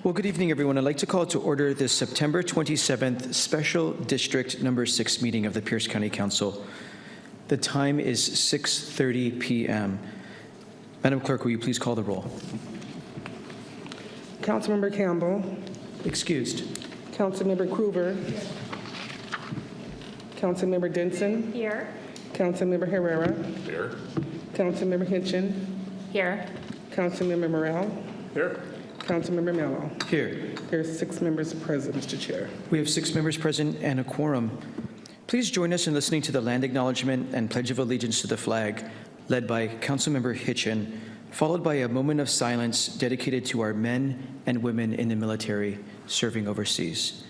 Well, good evening, everyone. I'd like to call to order this September 27th Special District Number 6 meeting of the Pierce County Council. The time is 6:30 p.m. Madam Clerk, will you please call the roll? Councilmember Campbell. Excused. Councilmember Krueger. Councilmember Denson. Here. Councilmember Herrera. Here. Councilmember Hitchin. Here. Councilmember Morrell. Here. Councilmember Mello. Here. There's 6 members present, Mr. Chair. We have 6 members present and a quorum. Please join us in listening to the land acknowledgement and Pledge of Allegiance to the flag, led by Councilmember Hitchin, followed by a moment of silence dedicated to our men and women in the military serving overseas.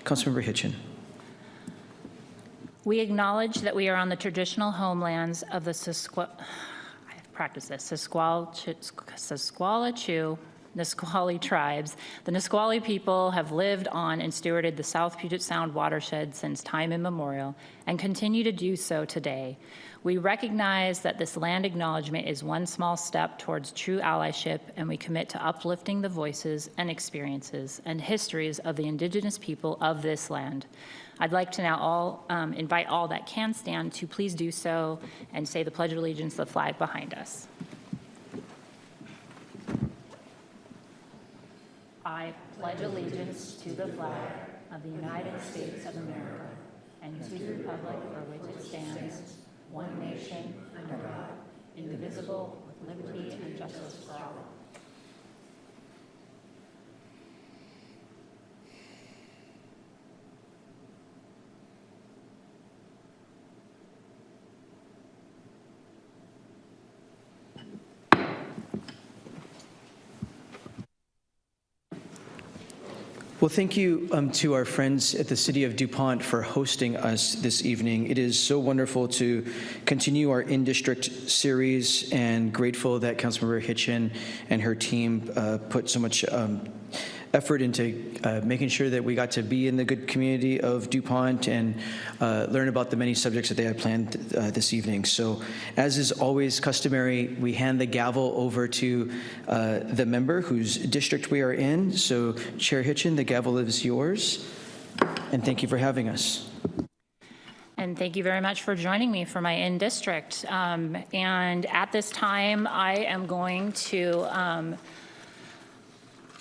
Councilmember Hitchin. We acknowledge that we are on the traditional homelands of the Nisqually tribes. The Nisqually people have lived on and stewarded the South Puget Sound watershed since time immemorial and continue to do so today. We recognize that this land acknowledgement is one small step towards true allyship, and we commit to uplifting the voices and experiences and histories of the Indigenous people of this land. I'd like to now invite all that can stand to please do so and say the Pledge of Allegiance to the flag behind us. I pledge allegiance to the flag of the United States of America and to the republic for which it stands, one nation, under God, indivisible, with liberty and justice for all. Well, thank you to our friends at the City of DuPont for hosting us this evening. It is so wonderful to continue our in-district series, and grateful that Councilmember Hitchin and her team put so much effort into making sure that we got to be in the good community of DuPont and learn about the many subjects that they had planned this evening. So, as is always customary, we hand the gavel over to the member whose district we are in. So, Chair Hitchin, the gavel is yours, and thank you for having us. And thank you very much for joining me for my in-district. And at this time, I am going to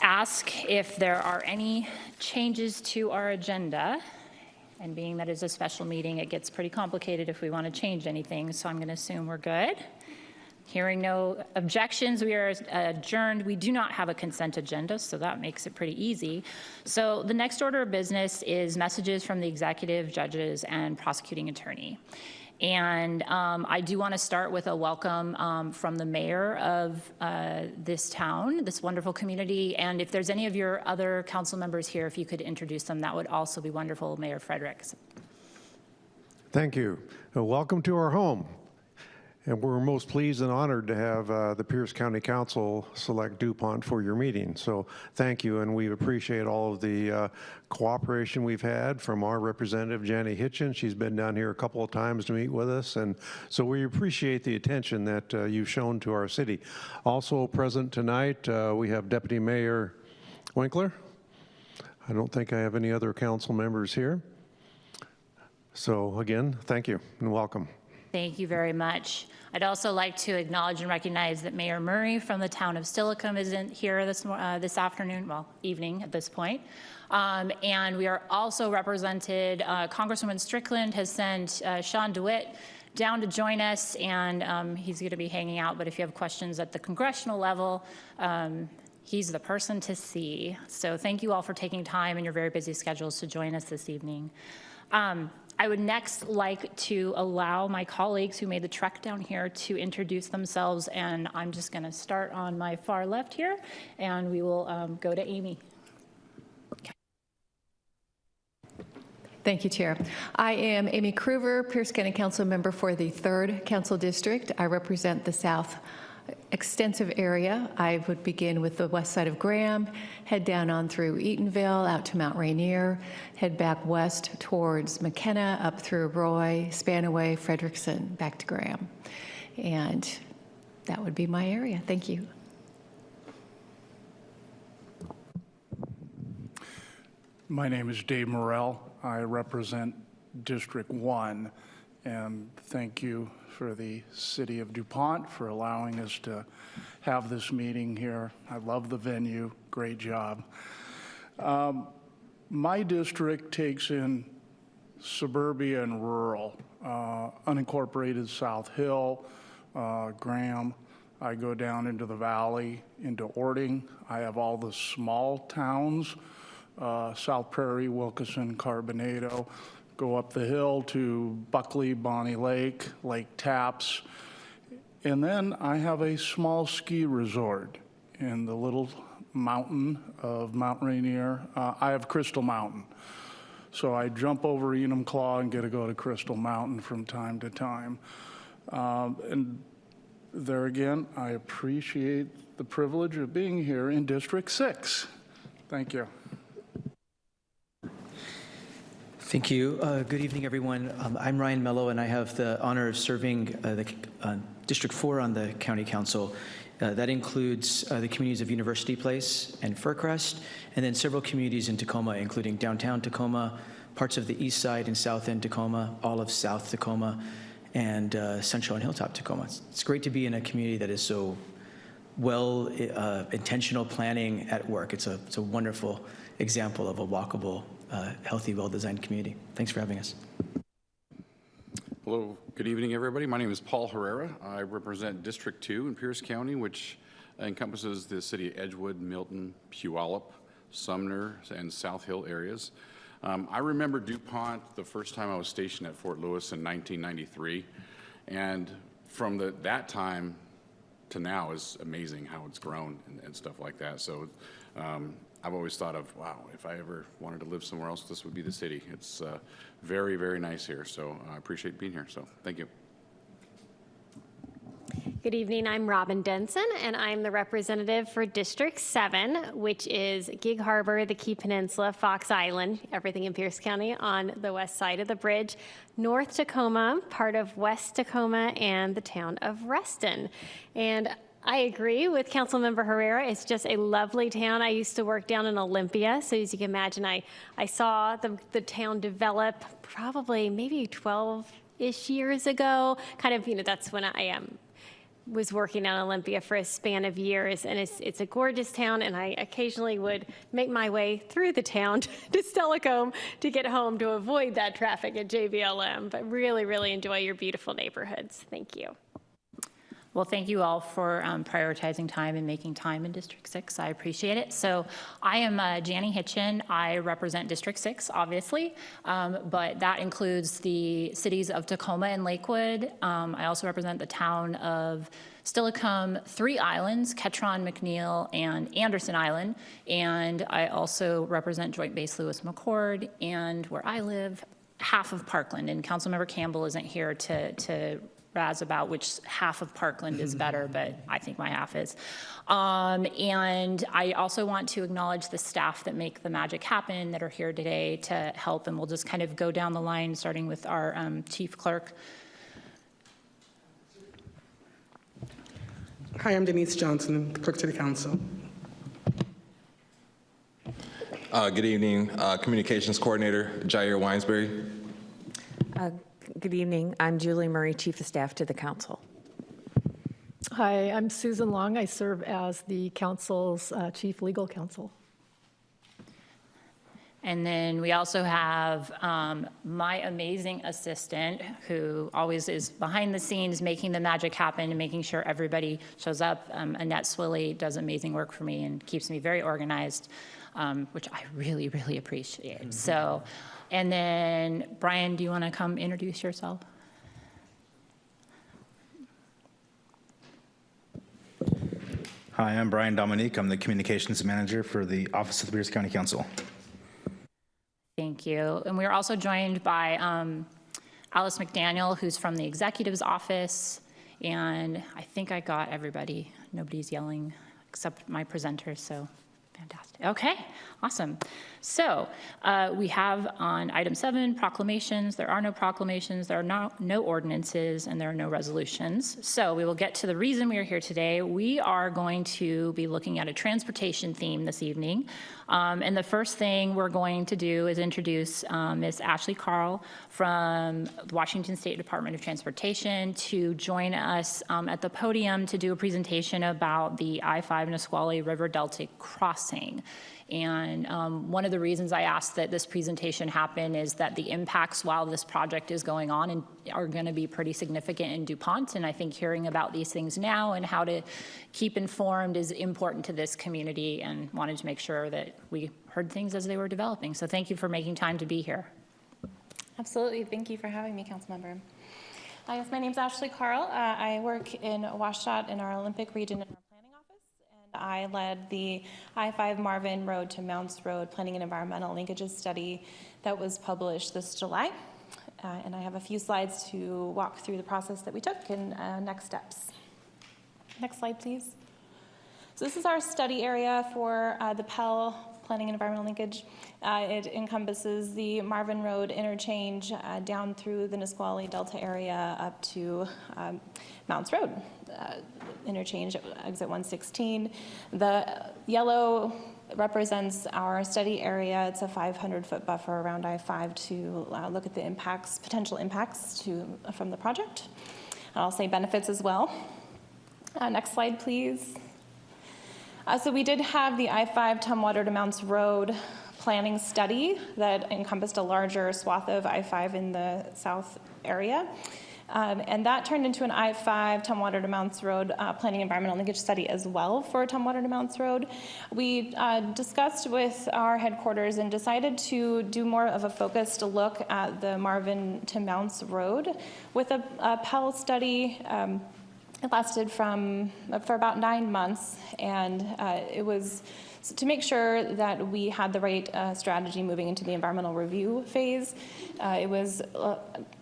ask if there are any changes to our agenda. And being that it's a special meeting, it gets pretty complicated if we want to change anything, so I'm going to assume we're good. Hearing no objections, we are adjourned. We do not have a consent agenda, so that makes it pretty easy. So the next order of business is messages from the executive, judges, and prosecuting attorney. And I do want to start with a welcome from the mayor of this town, this wonderful community. And if there's any of your other council members here, if you could introduce them, that would also be wonderful, Mayor Fredericks. Thank you. Welcome to our home. And we're most pleased and honored to have the Pierce County Council select DuPont for your meeting. So thank you, and we appreciate all of the cooperation we've had from our representative, Janie Hitchin. She's been down here a couple of times to meet with us, and so we appreciate the attention that you've shown to our city. Also present tonight, we have Deputy Mayor Winkler. I don't think I have any other council members here. So again, thank you and welcome. Thank you very much. I'd also like to acknowledge and recognize that Mayor Murray from the town of Steilacoom isn't here this afternoon, well, evening at this point. And we are also represented, Congresswoman Strickland has sent Sean DeWitt down to join us, and he's going to be hanging out, but if you have questions at the congressional level, he's the person to see. So thank you all for taking time in your very busy schedules to join us this evening. I would next like to allow my colleagues who made the trek down here to introduce themselves, and I'm just going to start on my far left here, and we will go to Amy. Okay. Thank you, Chair. I am Amy Krueger, Pierce County Council member for the 3rd Council District. I represent the South extensive area. I would begin with the west side of Graham, head down on through Eatonville, out to Mount Rainier, head back west towards McKenna, up through Roy, Spanaway, Frederickson, back to Graham. And that would be my area. Thank you. My name is Dave Morrell. I represent District 1, and thank you for the City of DuPont for allowing us to have this meeting here. I love the venue. Great job. My district takes in suburbia and rural, unincorporated South Hill, Graham. I go down into the valley, into Orting. I have all the small towns, South Prairie, Wilkeson, Carbonado. Go up the hill to Buckley, Bonnie Lake, Lake Tapps. And then I have a small ski resort in the little mountain of Mount Rainier. I have Crystal Mountain. So I jump over Enumclaw and get to go to Crystal Mountain from time to time. And there again, I appreciate the privilege of being here in District 6. Thank you. Thank you. Good evening, everyone. I'm Ryan Mello, and I have the honor of serving the District 4 on the County Council. That includes the communities of University Place and Fircrest, and then several communities in Tacoma, including downtown Tacoma, parts of the east side and south end Tacoma, all of South Tacoma, and Central and Hilltop Tacoma. It's great to be in a community that is so well intentional planning at work. It's a wonderful example of a walkable, healthy, well-designed community. Thanks for having us. Hello, good evening, everybody. My name is Paul Herrera. I represent District 2 in Pierce County, which encompasses the city of Edgewood, Milton, Puyallup, Sumner, and South Hill areas. I remember DuPont the first time I was stationed at Fort Lewis in 1993, and from that time to now is amazing how it's grown and stuff like that. So I've always thought of, wow, if I ever wanted to live somewhere else, this would be the city. It's very, very nice here, so I appreciate being here, so thank you. Good evening, I'm Robin Denson, and I'm the representative for District 7, which is Gig Harbor, the Key Peninsula, Fox Island, everything in Pierce County on the west side of the bridge, North Tacoma, part of West Tacoma, and the town of Reston. And I agree with Councilmember Herrera. It's just a lovely town. I used to work down in Olympia, so as you can imagine, I saw the town develop probably maybe 12-ish years ago. Kind of, that's when I was working on Olympia for a span of years, and it's a gorgeous town, and I occasionally would make my way through the town to Stellacombe to get home to avoid that traffic at JBLM, but really, really enjoy your beautiful neighborhoods. Thank you. Well, thank you all for prioritizing time and making time in District 6. I appreciate it. So I am Janie Hitchin. I represent District 6, obviously, but that includes the cities of Tacoma and Lakewood. I also represent the town of Steilacoom, 3 islands, Ketron, McNeil, and Anderson Island. And I also represent Joint Base Lewis-McChord, and where I live, half of Parkland. And Councilmember Campbell isn't here to razz about which half of Parkland is better, but I think my half is. And I also want to acknowledge the staff that make the magic happen that are here today to help, and we'll just kind of go down the line, starting with our chief clerk. Hi, I'm Denise Johnson, clerk to the council. Good evening, communications coordinator Jair Weinsbury. Good evening. I'm Julie Murray, Chief of Staff to the Council. Hi, I'm Susan Long. I serve as the Council's Chief Legal Counsel. And then we also have my amazing assistant who always is behind the scenes making the magic happen and making sure everybody shows up. Annette Swilley does amazing work for me and keeps me very organized, which I really, really appreciate. Mm-hmm. So, and then Brian, do you want to come introduce yourself? Hi, I'm Brian Dominique. I'm the Communications Manager for the Office of the Pierce County Council. Thank you. And we're also joined by Alice McDaniel, who's from the Executive's Office. And I think I got everybody. Nobody's yelling except my presenters, so Fantastic. Okay, awesome. So we have on item 7 proclamations. There are no proclamations, there are no ordinances, and there are no resolutions. So we will get to the reason we are here today. We are going to be looking at a transportation theme this evening. And the first thing we're going to do is introduce Ms. Ashley Carl from the Washington State Department of Transportation to join us at the podium to do a presentation about the I-5 Nisqually River Delta crossing. And one of the reasons I asked that this presentation happen is that the impacts while this project is going on are going to be pretty significant in DuPont. And I think hearing about these things now and how to keep informed is important to this community, and wanted to make sure that we heard things as they were developing. So thank you for making time to be here. Absolutely. Thank you for having me, Councilmember. Yes, my name is Ashley Carl. I work in Washtenaw in our Olympic region in our planning office, and I led the I-5 Marvin Road to Mounts Road Planning and Environmental Linkages Study that was published this July. And I have a few slides to walk through the process that we took and next steps. Next slide, please. So this is our study area for the Pell Planning and Environmental Linkage. It encompasses the Marvin Road interchange down through the Nisqually Delta area up to Mounts Road interchange at exit 116. The yellow represents our study area. It's a 500-foot buffer around I-5 to look at the impacts, potential impacts from the project. And I'll say benefits as well. Next slide, please. So we did have the I-5 Tumwater to Mounts Road planning study that encompassed a larger swath of I-5 in the south area. And that turned into an I-5 Tumwater to Mounts Road planning environmental linkage study as well for Tumwater to Mounts Road. We discussed with our headquarters and decided to do more of a focused look at the Marvin to Mounts Road with a Pell study. It lasted for about 9 months, and it was to make sure that we had the right strategy moving into the environmental review phase.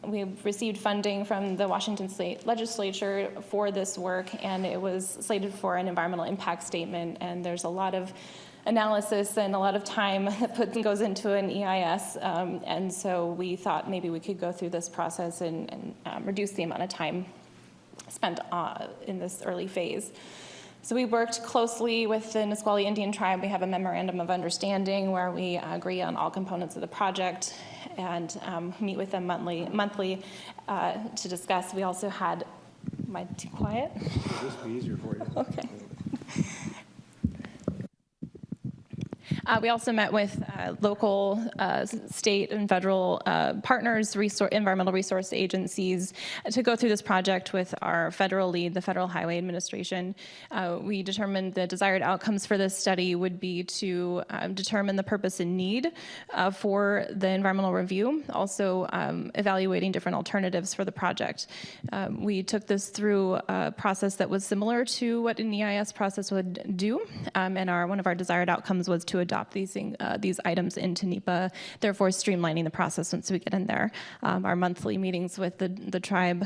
We received funding from the Washington State Legislature for this work, and it was slated for an environmental impact statement, and there's a lot of analysis and a lot of time that goes into an EIS, and so we thought maybe we could go through this process and reduce the amount of time spent in this early phase. So we worked closely with the Nisqually Indian Tribe. We have a memorandum of understanding where we agree on all components of the project and meet with them monthly to discuss. We also had, am I too quiet? Will this be easier for you? Okay. We also met with local, state, and federal partners, environmental resource agencies, to go through this project with our federal lead, the Federal Highway Administration. We determined the desired outcomes for this study would be to determine the purpose and need for the environmental review, also evaluating different alternatives for the project. We took this through a process that was similar to what an EIS process would do, and one of our desired outcomes was to adopt these items into NEPA, therefore streamlining the process once we get in there. Our monthly meetings with the tribe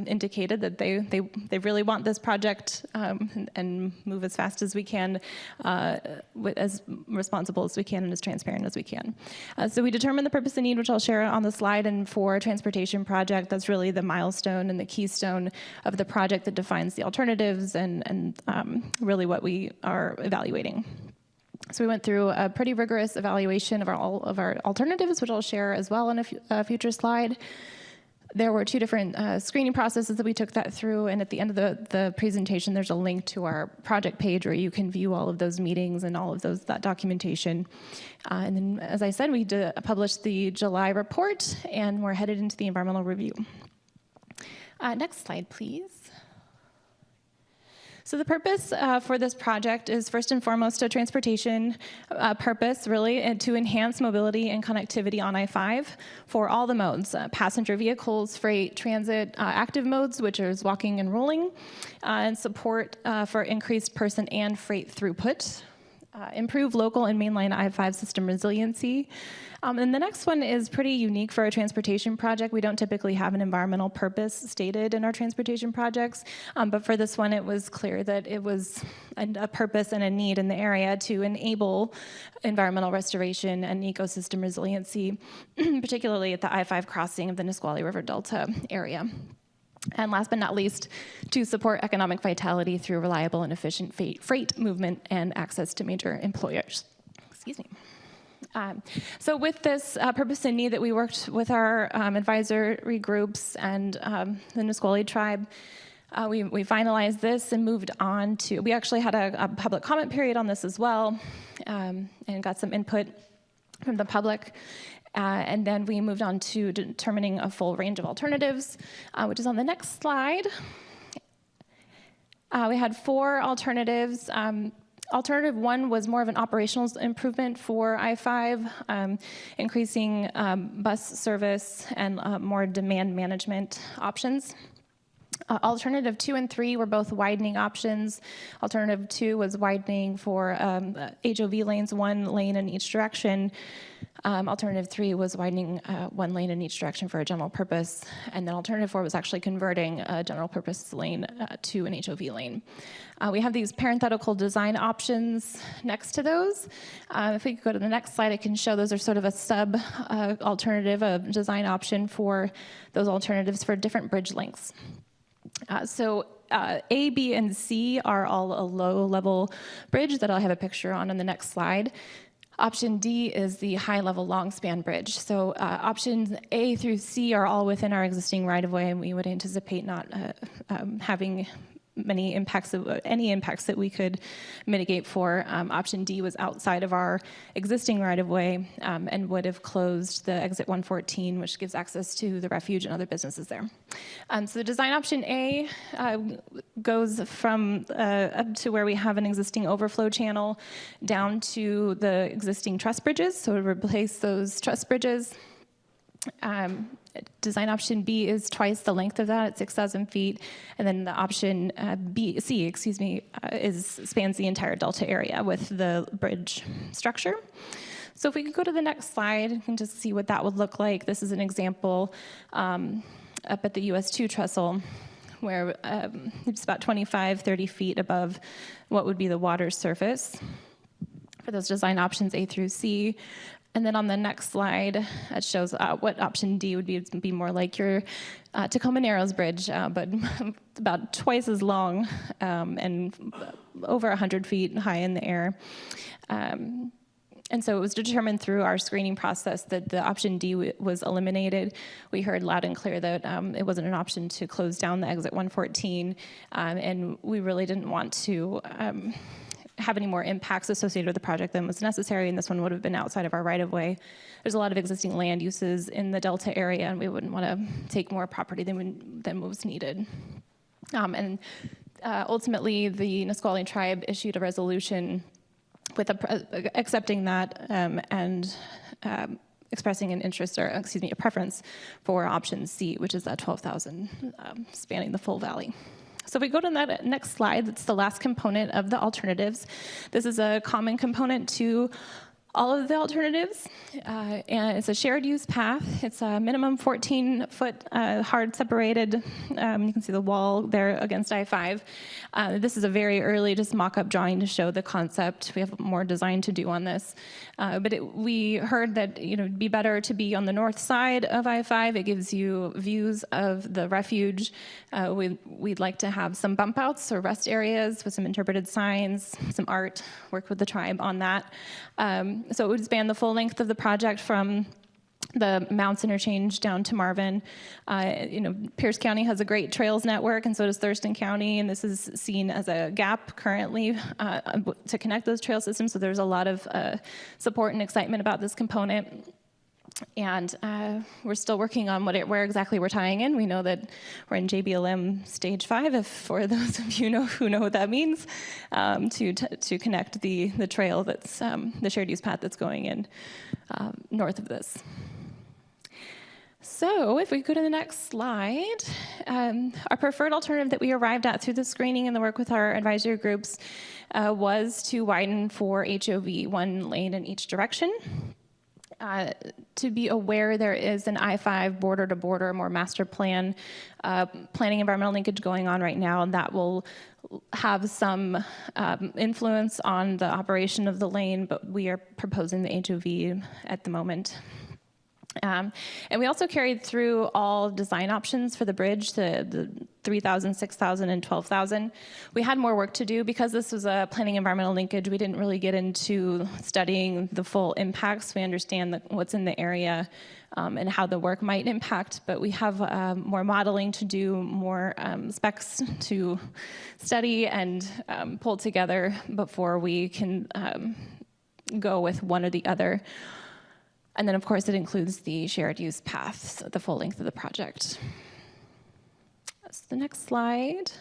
indicated that they really want this project and move as fast as we can, as responsible as we can and as transparent as we can. So we determined the purpose and need, which I'll share on the slide, and for a transportation project, that's really the milestone and the keystone of the project that defines the alternatives and really what we are evaluating. So we went through a pretty rigorous evaluation of all of our alternatives, which I'll share as well in a future slide. There were 2 different screening processes that we took that through, and at the end of the presentation, there's a link to our project page where you can view all of those meetings and all of that documentation. And then, as I said, we published the July report, and we're headed into the environmental review. Next slide, please. So the purpose for this project is first and foremost a transportation purpose, really, and to enhance mobility and connectivity on I-5 for all the modes, passenger vehicles, freight, transit, active modes, which is walking and rolling, and support for increased person and freight throughput. improve local and mainline I-5 system resiliency. And the next one is pretty unique for a transportation project. We don't typically have an environmental purpose stated in our transportation projects, but for this one, it was clear that it was a purpose and a need in the area to enable environmental restoration and ecosystem resiliency, particularly at the I-5 crossing of the Nisqually River Delta area. And last but not least, to support economic vitality through reliable and efficient freight movement and access to major employers. Excuse me. So with this purpose and need that we worked with our advisory groups and the Nisqually tribe, we finalized this and moved on to, we actually had a public comment period on this as well, and got some input from the public. And then we moved on to determining a full range of alternatives, which is on the next slide. We had 4 alternatives. Alternative 1 was more of an operational improvement for I-5, increasing bus service and more demand management options. Alternative 2 and 3 were both widening options. Alternative 2 was widening for HOV lanes, 1 lane in each direction. Alternative 3 was widening 1 lane in each direction for a general purpose. And then alternative 4 was actually converting a general purpose lane to an HOV lane. We have these parenthetical design options next to those. If we could go to the next slide, I can show those are sort of a sub alternative, a design option for those alternatives for different bridge lengths. So A, B, and C are all a low-level bridge that I'll have a picture on the next slide. Option D is the high-level long-span bridge. So options A through C are all within our existing right-of-way, and we would anticipate not having any impacts that we could mitigate for. Option D was outside of our existing right-of-way and would have closed the exit 114, which gives access to the refuge and other businesses there. So the design option A goes from up to where we have an existing overflow channel down to the existing truss bridges, so to replace those truss bridges. Design option B is twice the length of that at 6,000 feet, and then the option C spans the entire Delta area with the bridge structure. So if we could go to the next slide and just see what that would look like. This is an example up at the US 2 trestle, where it's about 25-30 feet above what would be the water surface for those design options A through C. And then on the next slide, it shows what option D would be more like your Tacoma Narrows Bridge, but about twice as long and over 100 feet high in the air. And so it was determined through our screening process that the option D was eliminated. We heard loud and clear that it wasn't an option to close down the exit 114, and we really didn't want to have any more impacts associated with the project than was necessary, and this one would have been outside of our right-of-way. There's a lot of existing land uses in the Delta area, and we wouldn't want to take more property than was needed. And ultimately, the Nisqually tribe issued a resolution with accepting that and expressing an interest, or excuse me, a preference for option C, which is that 12,000 spanning the full valley. So if we go to that next slide, that's the last component of the alternatives. This is a common component to all of the alternatives, and it's a shared use path. It's a minimum 14-foot hard separated. You can see the wall there against I-5. This is a very early just mock-up drawing to show the concept. We have more design to do on this, but we heard that it'd be better to be on the north side of I-5. It gives you views of the refuge. We'd like to have some bump outs or rest areas with some interpreted signs, some art. Work with the tribe on that. So it would span the full length of the project from the Mounts interchange down to Marvin. Pierce County has a great trails network, and so does Thurston County, and this is seen as a gap currently to connect those trail systems, so there's a lot of support and excitement about this component. And we're still working on where exactly we're tying in. We know that we're in JBLM stage 5, for those of you who know what that means, to connect the trail that's the shared use path that's going in north of this. So if we go to the next slide, our preferred alternative that we arrived at through the screening and the work with our advisory groups was to widen for HOV, one lane in each direction. To be aware, there is an I-5 border-to-border, more master plan, planning environmental linkage going on right now, and that will have some influence on the operation of the lane, but we are proposing the HOV at the moment. And we also carried through all design options for the bridge, the 3,000, 6,000, and 12,000. We had more work to do because this was a planning environmental linkage. We didn't really get into studying the full impacts. We understand what's in the area and how the work might impact, but we have more modeling to do, more specs to study and pull together before we can go with one or the other. And then, of course, it includes the shared use paths, the full length of the project. That's the next slide.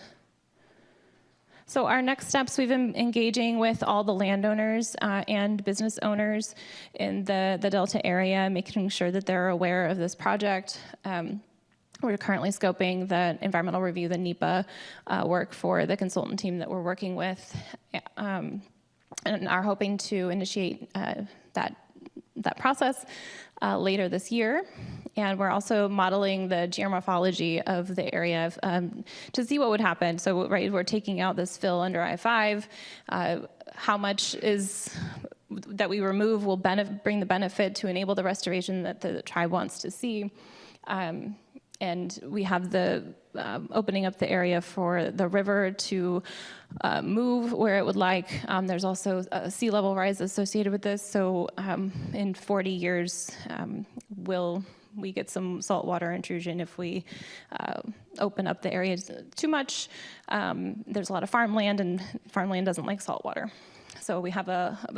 So our next steps, we've been engaging with all the landowners and business owners in the Delta area, making sure that they're aware of this project. We're currently scoping the environmental review, the NEPA work for the consultant team that we're working with, and are hoping to initiate that process later this year. And we're also modeling the geomorphology of the area to see what would happen. So we're taking out this fill under I-5. How much that we remove will bring the benefit to enable the restoration that the tribe wants to see. And we have the opening up the area for the river to move where it would like. There's also a sea level rise associated with this. So in 40 years, will we get some saltwater intrusion if we open up the areas too much? There's a lot of farmland, and farmland doesn't like saltwater. So we have,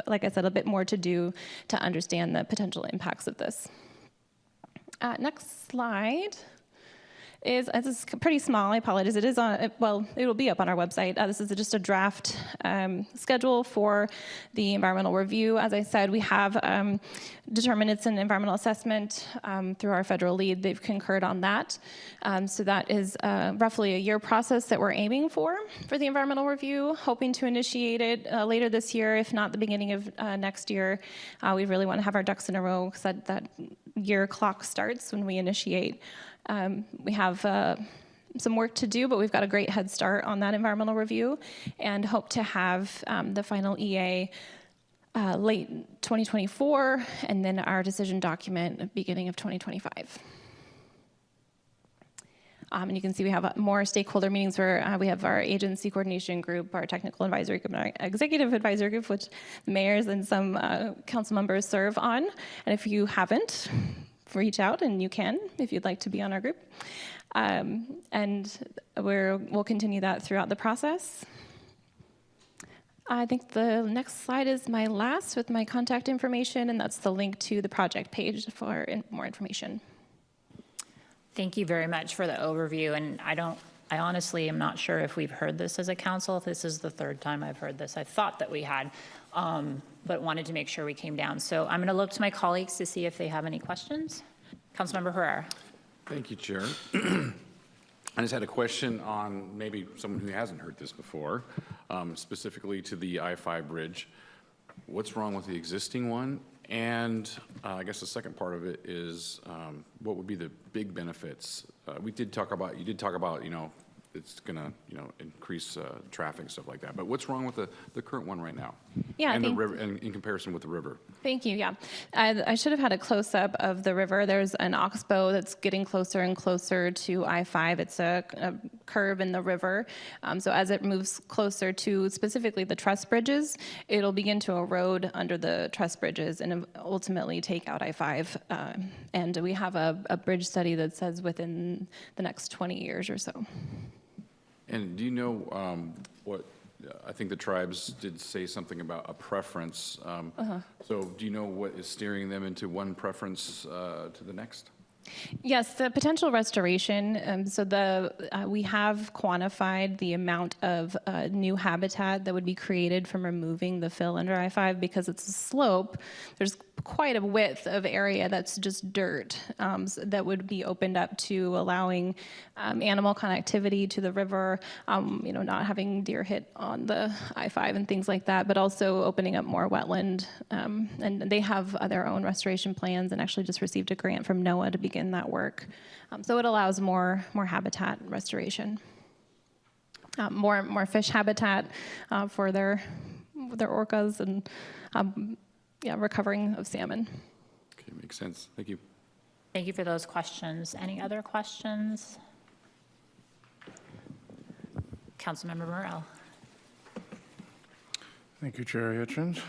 like I said, a bit more to do to understand the potential impacts of this. Next slide. It's pretty small, I apologize. It is on, well, it will be up on our website. This is just a draft schedule for the environmental review. As I said, we have determined it's an environmental assessment through our federal lead. They've concurred on that. So that is roughly a year process that we're aiming for the environmental review, hoping to initiate it later this year, if not the beginning of next year. We really want to have our ducks in a row because that year clock starts when we initiate. We have some work to do, but we've got a great head start on that environmental review and hope to have the final EA late 2024 and then our decision document beginning of 2025. And you can see we have more stakeholder meetings where we have our agency coordination group, our technical advisory group, and our executive advisory group, which the mayors and some council members serve on. And if you haven't, reach out, and you can if you'd like to be on our group. And we'll continue that throughout the process. I think the next slide is my last with my contact information, and that's the link to the project page for more information. Thank you very much for the overview. And I honestly am not sure if we've heard this as a council. If this is the third time I've heard this. I thought that we had, but wanted to make sure we came down. So I'm going to look to my colleagues to see if they have any questions. Councilmember Herrera. Thank you, Chair. I just had a question on maybe someone who hasn't heard this before, specifically to the I-5 bridge. What's wrong with the existing one? And I guess the second part of it is what would be the big benefits? You did talk about, it's going to, increase traffic and stuff like that. But what's wrong with the current one right now? Yeah, and the river, and in comparison with the river. Thank you. Yeah, I should have had a close-up of the river. There's an oxbow that's getting closer and closer to I-5. It's a curve in the river. So as it moves closer to specifically the truss bridges, it'll begin to erode under the truss bridges and ultimately take out I-5. And we have a bridge study that says within the next 20 years or so. And do you know what, I think the tribes did say something about a preference. So do you know what is steering them into one preference to the next? Yes, the potential restoration. So we have quantified the amount of new habitat that would be created from removing the fill under I-5 because it's a slope. There's quite a width of area that's just dirt that would be opened up to allowing animal connectivity to the river, not having deer hit on the I-5 and things like that, but also opening up more wetland. And they have their own restoration plans and actually just received a grant from NOAA to begin that work. So it allows more habitat restoration. More fish habitat for their orcas and recovering of salmon. Okay, makes sense. Thank you. Thank you for those questions. Any other questions? Councilmember Morrell. Thank you, Chair Hitchens.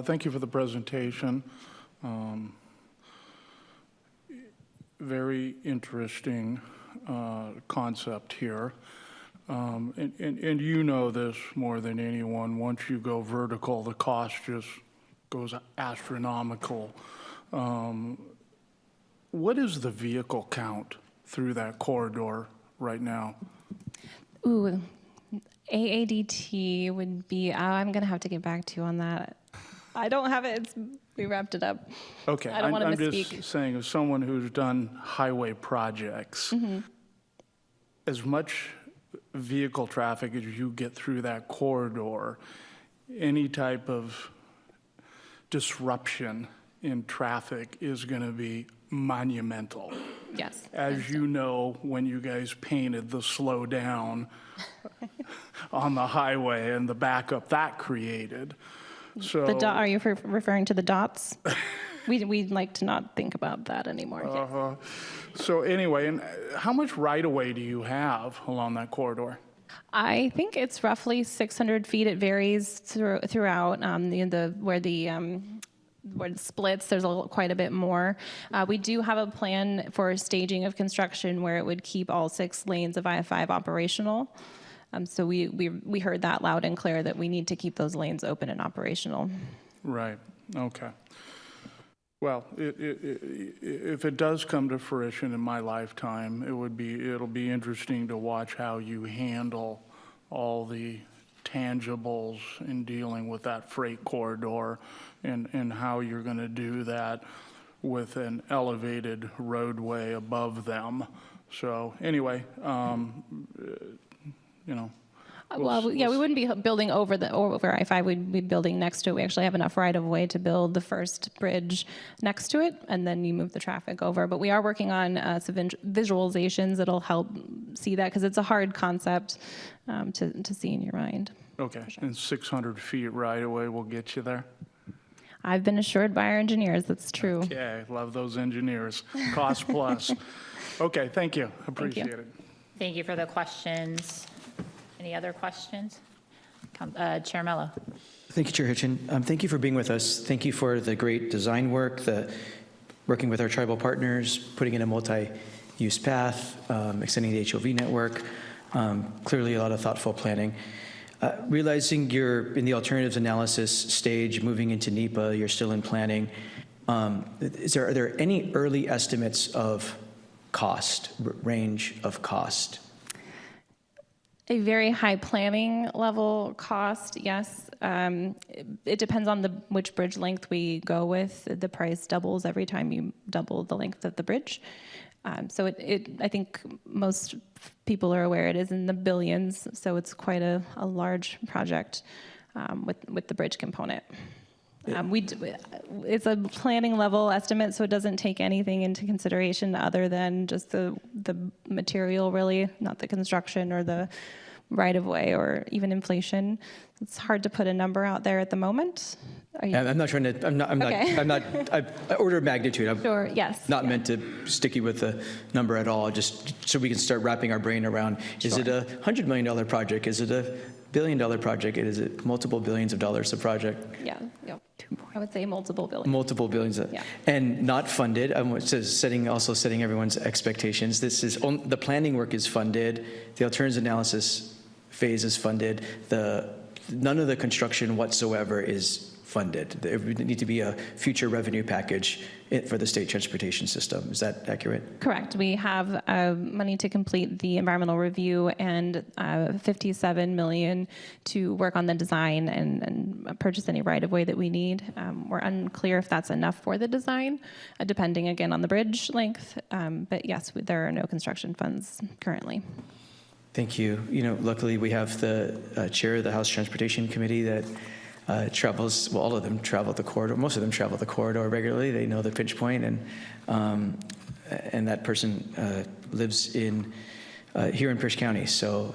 Thank you for the presentation. Very interesting concept here. And you know this more than anyone. Once you go vertical, the cost just goes astronomical. What is the vehicle count through that corridor right now? Ooh, AADT would be, I'm going to have to get back to you on that. I don't have it. We wrapped it up. Okay, I don't want to I'm misspeak. just saying, as someone who's done highway projects, as much vehicle traffic as you get through that corridor, any type of disruption in traffic is going to be monumental. Yes. As you know, when you guys painted the slow down on the highway and the backup that created. So, Are you referring to the dots? We'd like to not think about that anymore. So anyway, and how much right-of-way do you have along that corridor? I think it's roughly 600 feet. It varies throughout where it splits. There's quite a bit more. We do have a plan for staging of construction where it would keep all 6 lanes of I-5 operational. So we heard that loud and clear that we need to keep those lanes open and operational. Right. Okay. Well, if it does come to fruition in my lifetime, it'll be interesting to watch how you handle all the tangibles in dealing with that freight corridor and how you're going to do that with an elevated roadway above them. So anyway, we wouldn't be building over I-5. We'd be building next to it. We actually have enough right of way to build the first bridge next to it, and then you move the traffic over. But we are working on some visualizations that'll help see that, because it's a hard concept to see in your mind. Okay, sure. And 600 feet right away will get you there? I've been assured by our engineers that's true. Okay, love those engineers. Cost plus. Okay, thank you. Appreciate it. Thank you for the questions. Any other questions? Chair Mello. Thank you, Chair Hitchin. Thank you for being with us. Thank you for the great design work, working with our tribal partners, putting in a multi-use path, extending the HOV network, clearly a lot of thoughtful planning. Realizing you're in the alternatives analysis stage, moving into NEPA, you're still in planning. Are there any early estimates of cost, range of cost? A very high planning level cost, yes. It depends on which bridge length we go with. The price doubles every time you double the length of the bridge. So I think most people are aware it is in the billions, so it's quite a large project with the bridge component. It's a planning level estimate, so it doesn't take anything into consideration other than just the material, really, not the construction or the right-of-way or even inflation. It's hard to put a number out there at the moment. I'm not trying to, order of magnitude. I'm sure, yes. Not meant to stick you with the number at all, just so we can start wrapping our brain around, is it a $100 million project? Is it a $1 billion project? Is it multiple billions of dollars of project? Yeah. I would say multiple billions. Multiple billions. Yeah. And not funded. It says setting everyone's expectations. This is the planning work is funded. The alternatives analysis phase is funded. None of the construction whatsoever is funded. There would need to be a future revenue package for the state transportation system. Is that accurate? Correct. We have money to complete the environmental review and $57 million to work on the design and purchase any right-of-way that we need. We're unclear if that's enough for the design, depending again on the bridge length. But yes, there are no construction funds currently. Thank you. Luckily we have the chair of the House Transportation Committee that travels, well, all of them travel the corridor. Most of them travel the corridor regularly. They know the pinch point, and that person lives here in Pierce County. So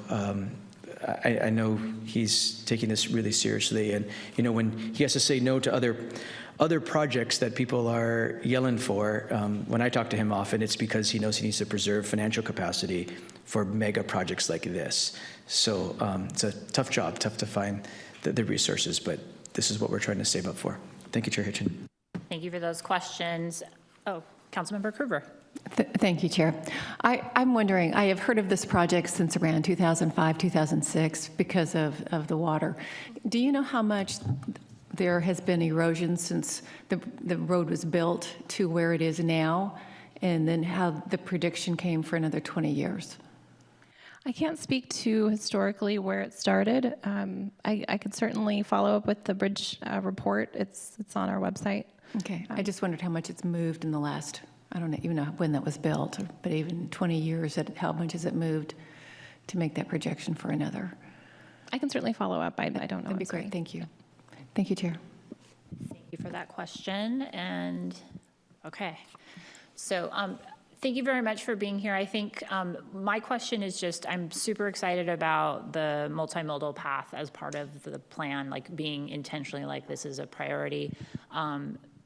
I know he's taking this really seriously. And when he has to say no to other projects that people are yelling for, when I talk to him often, it's because he knows he needs to preserve financial capacity for mega projects like this. So it's a tough job, tough to find the resources, but this is what we're trying to save up for. Thank you, Chair Hitchin. Thank you for those questions. Oh, Councilmember Krueger. Thank you, Chair. I'm wondering, I have heard of this project since around 2005, 2006 because of the water. Do you know how much there has been erosion since the road was built to where it is now, and then how the prediction came for another 20 years? I can't speak to historically where it started. I could certainly follow up with the bridge report. It's on our website. Okay. I just wondered how much it's moved in the last, I don't even know when that was built, but even 20 years, how much has it moved to make that projection for another? I can certainly follow up. I don't know. That'd be great. Thank you. Thank you, Chair. Thank you for that question. And okay, so thank you very much for being here. I think my question is just, I'm super excited about the multimodal path as part of the plan, like being intentionally like this is a priority.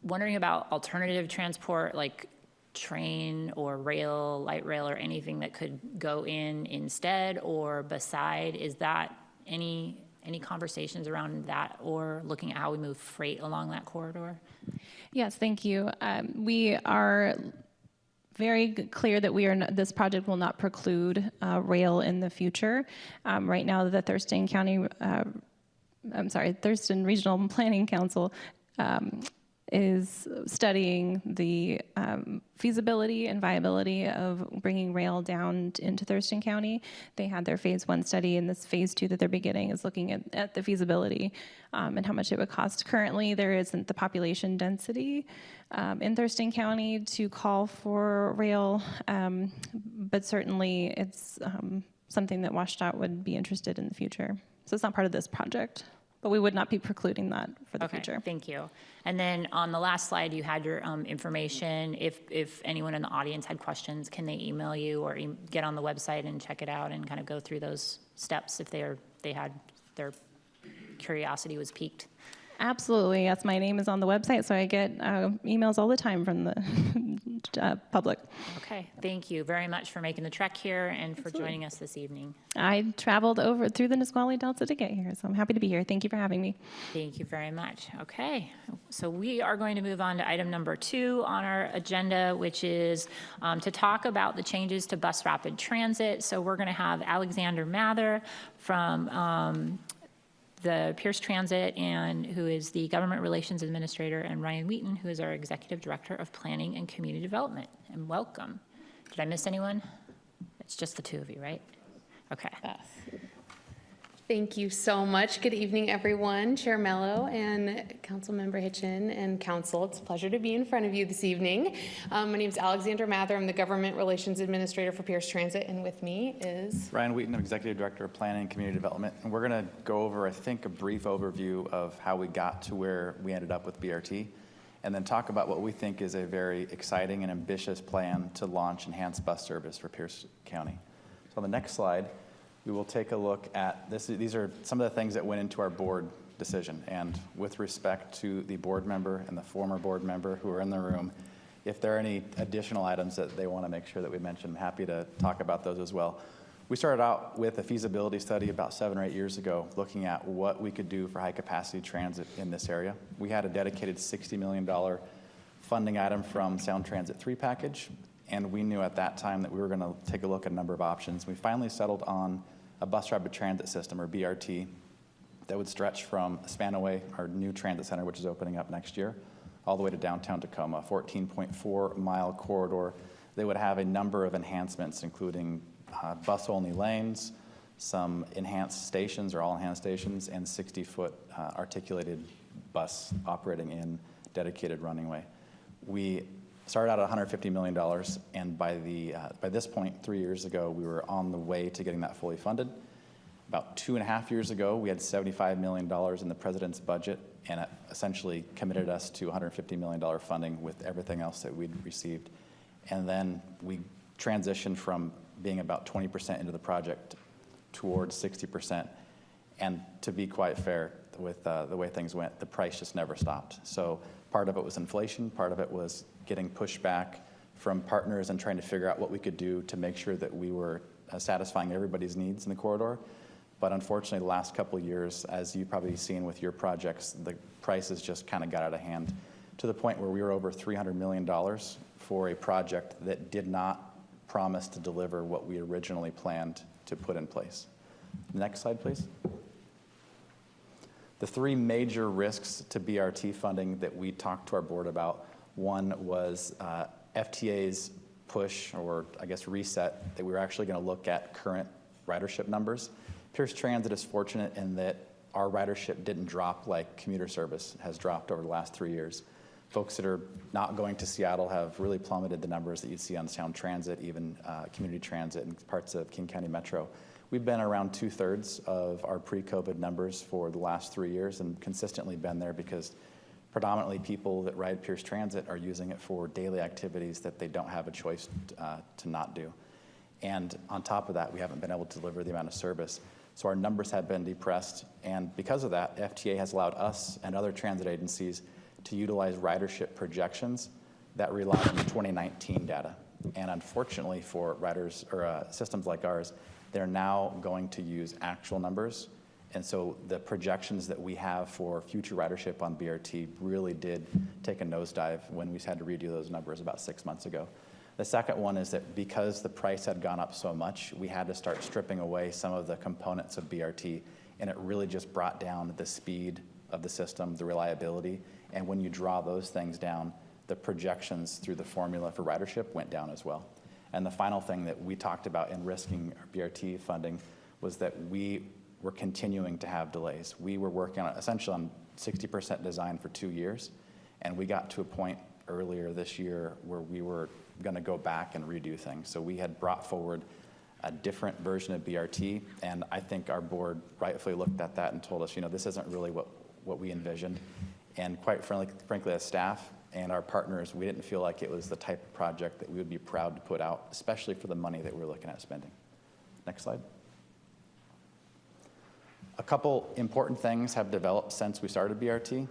Wondering about alternative transport, like train or rail, light rail, or anything that could go in instead or beside. Is that any conversations around that, or looking at how we move freight along that corridor? Yes, thank you. We are very clear that this project will not preclude rail in the future. Right now, the Thurston Regional Planning Council is studying the feasibility and viability of bringing rail down into Thurston County. They had their phase 1 study, and this phase 2 that they're beginning is looking at the feasibility and how much it would cost. Currently, there isn't the population density in Thurston County to call for rail, but certainly it's something that WashDOT would be interested in the future. So it's not part of this project, but we would not be precluding that for the future. Thank you. And then on the last slide, you had your information. If anyone in the audience had questions, can they email you or get on the website and check it out and kind of go through those steps if their curiosity was piqued? Absolutely. Yes, my name is on the website, so I get emails all the time from the public. Okay. Thank you very much for making the trek here and for joining us this evening. I traveled over through the Nisqually Delta to get here, so I'm happy to be here. Thank you for having me. Thank you very much. Okay. So we are going to move on to item number 2 on our agenda, which is to talk about the changes to bus rapid transit. So we're going to have Alexander Mather from the Pierce Transit, and who is the Government Relations Administrator, and Ryan Wheaton, who is our Executive Director of Planning and Community Development. And welcome. Did I miss anyone? It's just the 2 of you, right? Okay. Thank you so much. Good evening, everyone. Chair Mello and Councilmember Hitchin and Council. It's a pleasure to be in front of you this evening. My name is Alexander Mather. I'm the Government Relations Administrator for Pierce Transit, and with me is Ryan Wheaton, I'm Executive Director of Planning and Community Development. And we're going to go over, I think, a brief overview of how we got to where we ended up with BRT, and then talk about what we think is a very exciting and ambitious plan to launch enhanced bus service for Pierce County. So on the next slide, we will take a look at this. These are some of the things that went into our board decision. And with respect to the board member and the former board member who are in the room, if there are any additional items that they want to make sure that we mention, I'm happy to talk about those as well. We started out with a feasibility study about 7 or 8 years ago, looking at what we could do for high capacity transit in this area. We had a dedicated $60 million funding item from Sound Transit 3 package. And we knew at that time that we were going to take a look at a number of options. We finally settled on a bus rapid transit system, or BRT, that would stretch from Spanaway, our new transit center, which is opening up next year, all the way to downtown Tacoma, 14.4-mile corridor. They would have a number of enhancements, including bus-only lanes, some enhanced stations or all enhanced stations, and 60-foot articulated bus operating in dedicated running way. We started out at $150 million, and by this point, 3 years ago, we were on the way to getting that fully funded. About 2.5 years ago, we had $75 million in the president's budget, and it essentially committed us to $150 million funding with everything else that we'd received. And then we transitioned from being about 20% into the project towards 60%. And to be quite fair, with the way things went, the price just never stopped. So part of it was inflation, part of it was getting pushback from partners and trying to figure out what we could do to make sure that we were satisfying everybody's needs in the corridor. But unfortunately, the last couple of years, as you've probably seen with your projects, the prices just kind of got out of hand to the point where we were over $300 million for a project that did not promise to deliver what we originally planned to put in place. Next slide, please. The three major risks to BRT funding that we talked to our board about, one was FTA's push, or I guess reset, that we were actually going to look at current ridership numbers. Pierce Transit is fortunate in that our ridership didn't drop like commuter service has dropped over the last 3 years. Folks that are not going to Seattle have really plummeted the numbers that you'd see on Sound Transit, even community transit and parts of King County Metro. We've been around 2/3 of our pre-COVID numbers for the last 3 years and consistently been there because predominantly people that ride Pierce Transit are using it for daily activities that they don't have a choice to not do. And on top of that, we haven't been able to deliver the amount of service. So our numbers have been depressed, and because of that, FTA has allowed us and other transit agencies to utilize ridership projections that rely on 2019 data. And unfortunately for riders or systems like ours, they're now going to use actual numbers. And so the projections that we have for future ridership on BRT really did take a nosedive when we had to redo those numbers about 6 months ago. The second one is that because the price had gone up so much, we had to start stripping away some of the components of BRT, and it really just brought down the speed of the system, the reliability, and when you draw those things down, the projections through the formula for ridership went down as well. And the final thing that we talked about in risking BRT funding was that we were continuing to have delays. We were working on essentially on 60% design for 2 years, and we got to a point earlier this year where we were going to go back and redo things. So we had brought forward a different version of BRT, and I think our board rightfully looked at that and told us, you know, this isn't really what we envisioned. And quite frankly, as staff and our partners, we didn't feel like it was the type of project that we would be proud to put out, especially for the money that we're looking at spending. Next slide. A couple important things have developed since we started BRT.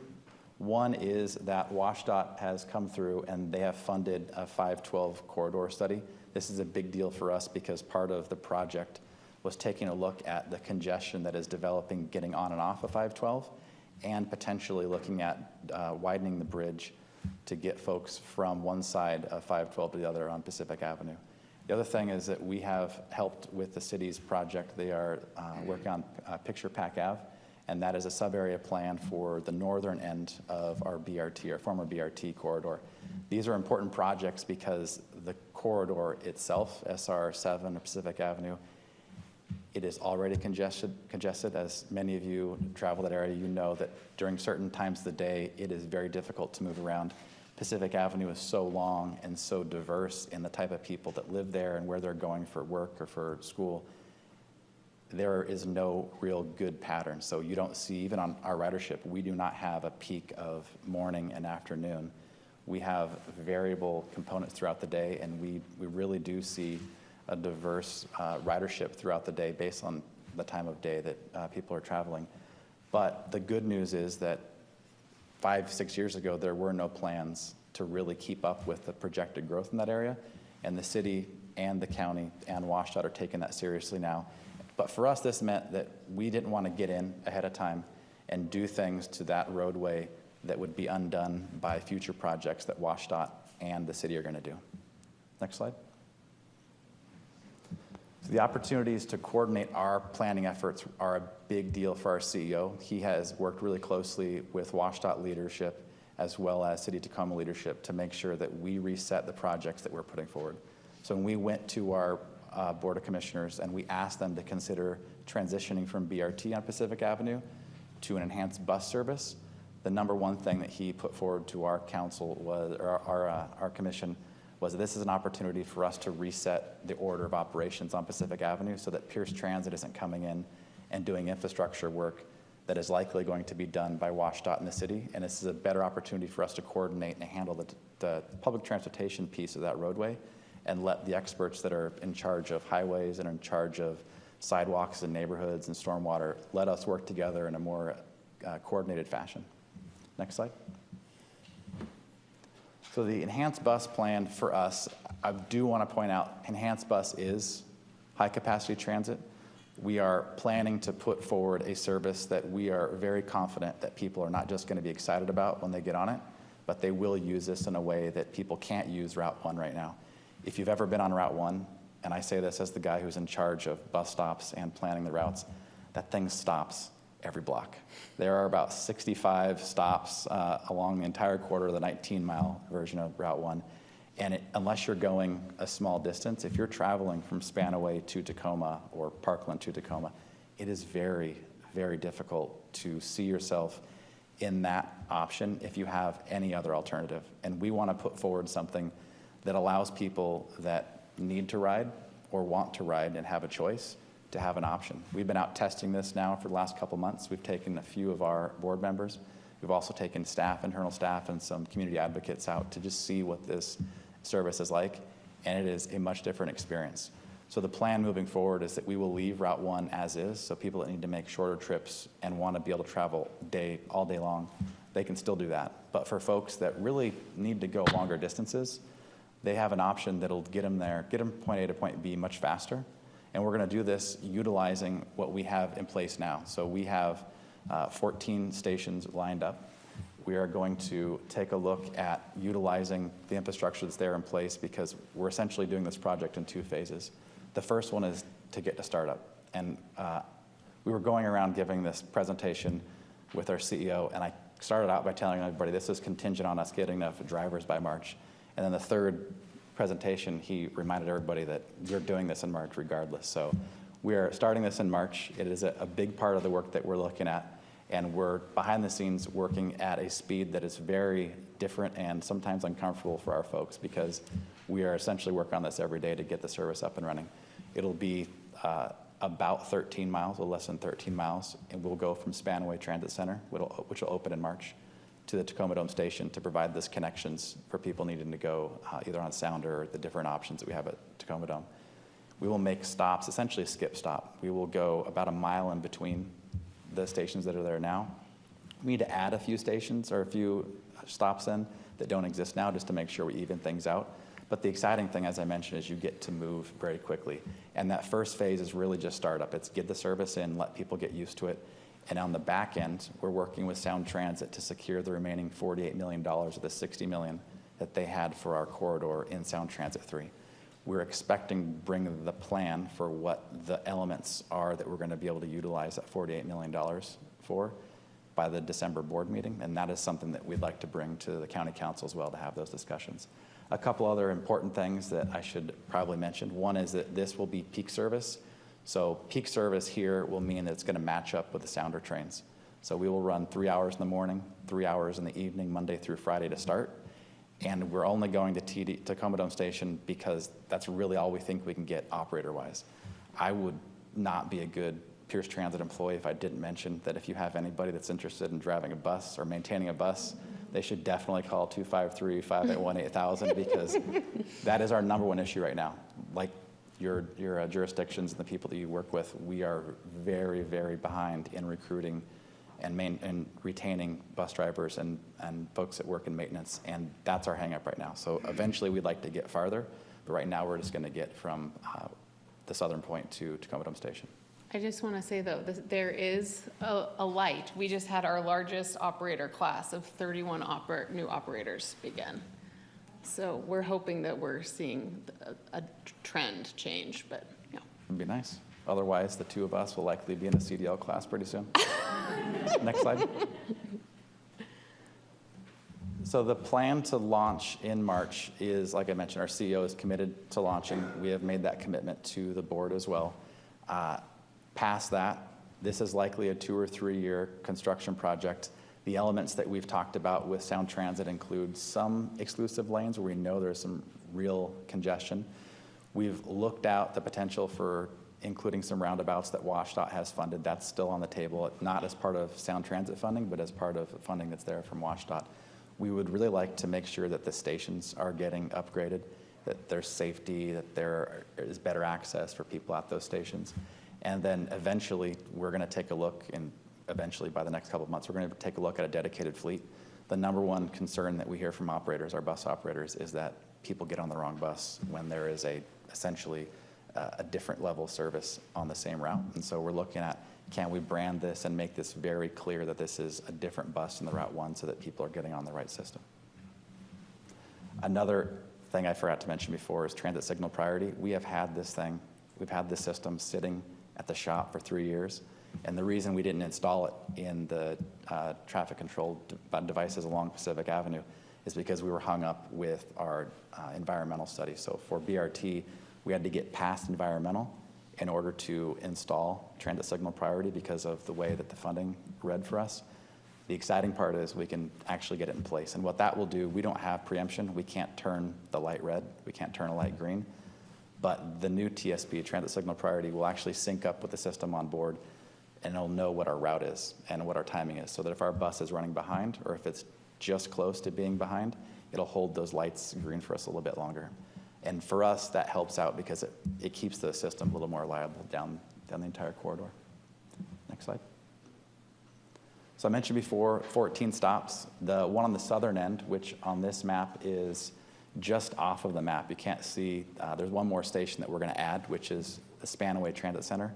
One is that WashDOT has come through and they have funded a 512 corridor study. This is a big deal for us because part of the project was taking a look at the congestion that is developing getting on and off of 512 and potentially looking at widening the bridge to get folks from one side of 512 to the other on Pacific Avenue. The other thing is that we have helped with the city's project. They are working on Picture Pack Ave, and that is a sub-area plan for the northern end of our BRT, our former BRT corridor. These are important projects because the corridor itself, SR 7 or Pacific Avenue, it is already congested. As many of you travel that area, you know that during certain times of the day, it is very difficult to move around. Pacific Avenue is so long and so diverse in the type of people that live there and where they're going for work or for school. There is no real good pattern. So you don't see, even on our ridership, we do not have a peak of morning and afternoon. We have variable components throughout the day, and we really do see a diverse ridership throughout the day based on the time of day that people are traveling. But the good news is that 5-6 years ago, there were no plans to really keep up with the projected growth in that area, and the city and the county and WashDOT are taking that seriously now. But for us, this meant that we didn't want to get in ahead of time and do things to that roadway that would be undone by future projects that WashDOT and the city are going to do. Next slide. The opportunities to coordinate our planning efforts are a big deal for our CEO. He has worked really closely with WashDOT leadership as well as City of Tacoma leadership to make sure that we reset the projects that we're putting forward. So when we went to our Board of Commissioners and we asked them to consider transitioning from BRT on Pacific Avenue to an enhanced bus service, the number one thing that he put forward to our council was, or our commission, was that this is an opportunity for us to reset the order of operations on Pacific Avenue so that Pierce Transit isn't coming in and doing infrastructure work that is likely going to be done by WashDOT in the city. And this is a better opportunity for us to coordinate and handle the public transportation piece of that roadway and let the experts that are in charge of highways and are in charge of sidewalks and neighborhoods and stormwater, let us work together in a more coordinated fashion. Next slide. So the enhanced bus plan for us, I do want to point out, enhanced bus is high capacity transit. We are planning to put forward a service that we are very confident that people are not just going to be excited about when they get on it, but they will use this in a way that people can't use Route 1 right now. If you've ever been on Route 1, and I say this as the guy who's in charge of bus stops and planning the routes, that thing stops every block. There are about 65 stops along the entire quarter of the 19-mile version of Route 1. And unless you're going a small distance, if you're traveling from Spanaway to Tacoma or Parkland to Tacoma, it is very, very difficult to see yourself in that option if you have any other alternative. And we want to put forward something that allows people that need to ride or want to ride and have a choice to have an option. We've been out testing this now for the last couple months. We've taken a few of our board members. We've also taken staff, internal staff, and some community advocates out to just see what this service is like, and it is a much different experience. So the plan moving forward is that we will leave Route 1 as is, so people that need to make shorter trips and want to be able to travel all day long, they can still do that. But for folks that really need to go longer distances, they have an option that'll get them there, get them point A to point B much faster. And we're going to do this utilizing what we have in place now. So we have 14 stations lined up. We are going to take a look at utilizing the infrastructure that's there in place because we're essentially doing this project in two phases. The first one is to get to startup. And we were going around giving this presentation with our CEO, and I started out by telling everybody this is contingent on us getting enough drivers by March. And then the third presentation, he reminded everybody that you're doing this in March regardless. So we are starting this in March. It is a big part of the work that we're looking at, and we're behind the scenes working at a speed that is very different and sometimes uncomfortable for our folks because we are essentially working on this every day to get the service up and running. It'll be about 13 miles, or less than 13 miles, and we'll go from Spanaway Transit Center, which will open in March, to the Tacoma Dome Station to provide this connections for people needing to go either on Sounder or the different options that we have at Tacoma Dome. We will make stops, essentially a skip stop. We will go about a mile in between the stations that are there now. We need to add a few stations or a few stops in that don't exist now just to make sure we even things out. But the exciting thing, as I mentioned, is you get to move very quickly. And that first phase is really just startup. It's get the service in, let people get used to it. And on the back end, we're working with Sound Transit to secure the remaining $48 million of the $60 million that they had for our corridor in Sound Transit 3. We're expecting to bring the plan for what the elements are that we're going to be able to utilize that $48 million for by the December board meeting, and that is something that we'd like to bring to the county council as well to have those discussions. A couple other important things that I should probably mention. One is that this will be peak service. So peak service here will mean that it's going to match up with the Sounder trains. So we will run 3 hours in the morning, 3 hours in the evening, Monday through Friday to start. And we're only going to Tacoma Dome Station because that's really all we think we can get operator-wise. I would not be a good Pierce Transit employee if I didn't mention that if you have anybody that's interested in driving a bus or maintaining a bus, they should definitely call 253-581-8000 because that is our number one issue right now. Like your jurisdictions and the people that you work with, we are very, very behind in recruiting and retaining bus drivers and folks that work in maintenance, and that's our hang up right now. So eventually we'd like to get farther, but right now we're just going to get from the southern point to Tacoma Dome Station. I just want to say, though, there is a light. We just had our largest operator class of 31 new operators begin. So we're hoping that we're seeing a trend change, but yeah. It'd be nice. Otherwise, the two of us will likely be in a CDL class pretty soon. Next slide. So the plan to launch in March is, like I mentioned, our CEO is committed to launching. We have made that commitment to the board as well. Past that, this is likely a 2 or 3 year construction project. The elements that we've talked about with Sound Transit include some exclusive lanes where we know there's some real congestion. We've looked out the potential for including some roundabouts that WashDOT has funded. That's still on the table, not as part of Sound Transit funding, but as part of funding that's there from WashDOT. We would really like to make sure that the stations are getting upgraded, that there's safety, that there is better access for people at those stations. And then eventually, we're going to take a look, and eventually by the next couple of months, we're going to take a look at a dedicated fleet. The number one concern that we hear from operators, our bus operators, is that people get on the wrong bus when there is essentially a different level of service on the same route. And so we're looking at, can we brand this and make this very clear that this is a different bus than the Route 1 so that people are getting on the right system. Another thing I forgot to mention before is transit signal priority. We've had this system sitting at the shop for 3 years. And the reason we didn't install it in the traffic control devices along Pacific Avenue is because we were hung up with our environmental study. So for BRT, we had to get past environmental in order to install transit signal priority because of the way that the funding read for us. The exciting part is we can actually get it in place. And what that will do, we don't have preemption. We can't turn the light red. We can't turn a light green. But the new TSP, transit signal priority, will actually sync up with the system on board, and it'll know what our route is and what our timing is, so that if our bus is running behind or if it's just close to being behind, it'll hold those lights green for us a little bit longer. And for us, that helps out because it keeps the system a little more reliable down the entire corridor. Next slide. So I mentioned before, 14 stops. The one on the southern end, which on this map is just off of the map. You can't see, there's one more station that we're going to add, which is the Spanaway Transit Center.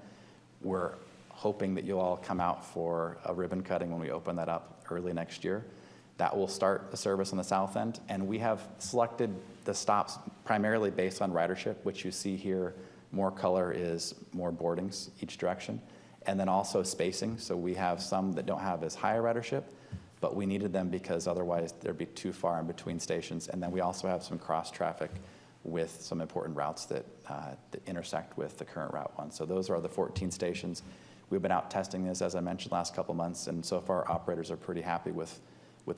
We're hoping that you'll all come out for a ribbon cutting when we open that up early next year. That will start the service on the south end, and we have selected the stops primarily based on ridership, which you see here. More color is more boardings each direction, and then also spacing. So we have some that don't have as high a ridership, but we needed them because otherwise there'd be too far in between stations. And then we also have some cross traffic with some important routes that intersect with the current Route 1. So those are the 14 stations. We've been out testing this, as I mentioned, last couple months, and so far operators are pretty happy with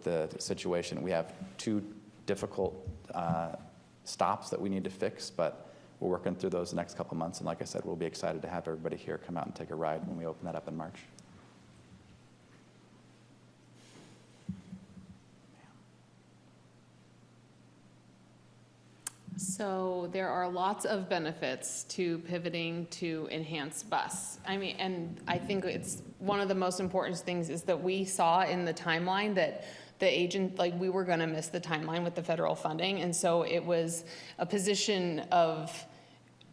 the situation. We have 2 difficult stops that we need to fix, but we're working through those the next couple months. And like I said, we'll be excited to have everybody here come out and take a ride when we open that up in March. So there are lots of benefits to pivoting to enhanced bus. I mean, and I think it's one of the most important things is that we saw in the timeline that the agent, like we were going to miss the timeline with the federal funding. And so it was a position of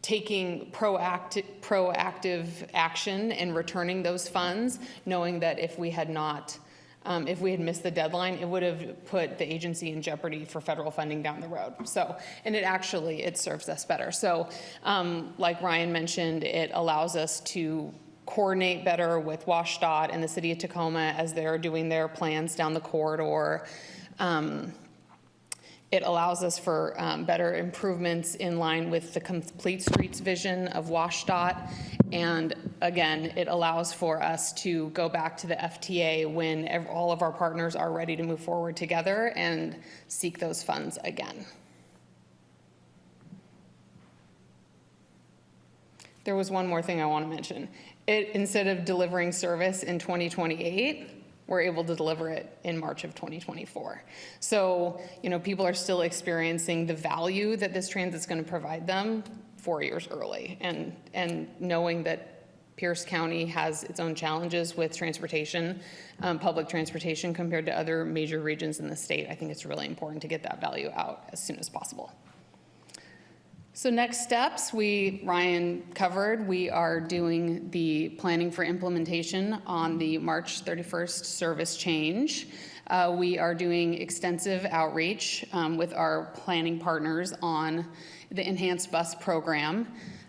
taking proactive action and returning those funds, knowing that if we had missed the deadline, it would have put the agency in jeopardy for federal funding down the road. So, and it serves us better. So, like Ryan mentioned, it allows us to coordinate better with WashDOT and the city of Tacoma as they're doing their plans down the corridor. It allows us for better improvements in line with the Complete Streets vision of WashDOT. And again, it allows for us to go back to the FTA when all of our partners are ready to move forward together and seek those funds again. There was one more thing I want to mention. Instead of delivering service in 2028, we're able to deliver it in March of 2024. So, people are still experiencing the value that this transit's going to provide them 4 years early. And knowing that Pierce County has its own challenges with transportation, public transportation compared to other major regions in the state, I think it's really important to get that value out as soon as possible. So next steps, Ryan covered, we are doing the planning for implementation on the March 31st service change. We are doing extensive outreach with our planning partners on the enhanced bus program.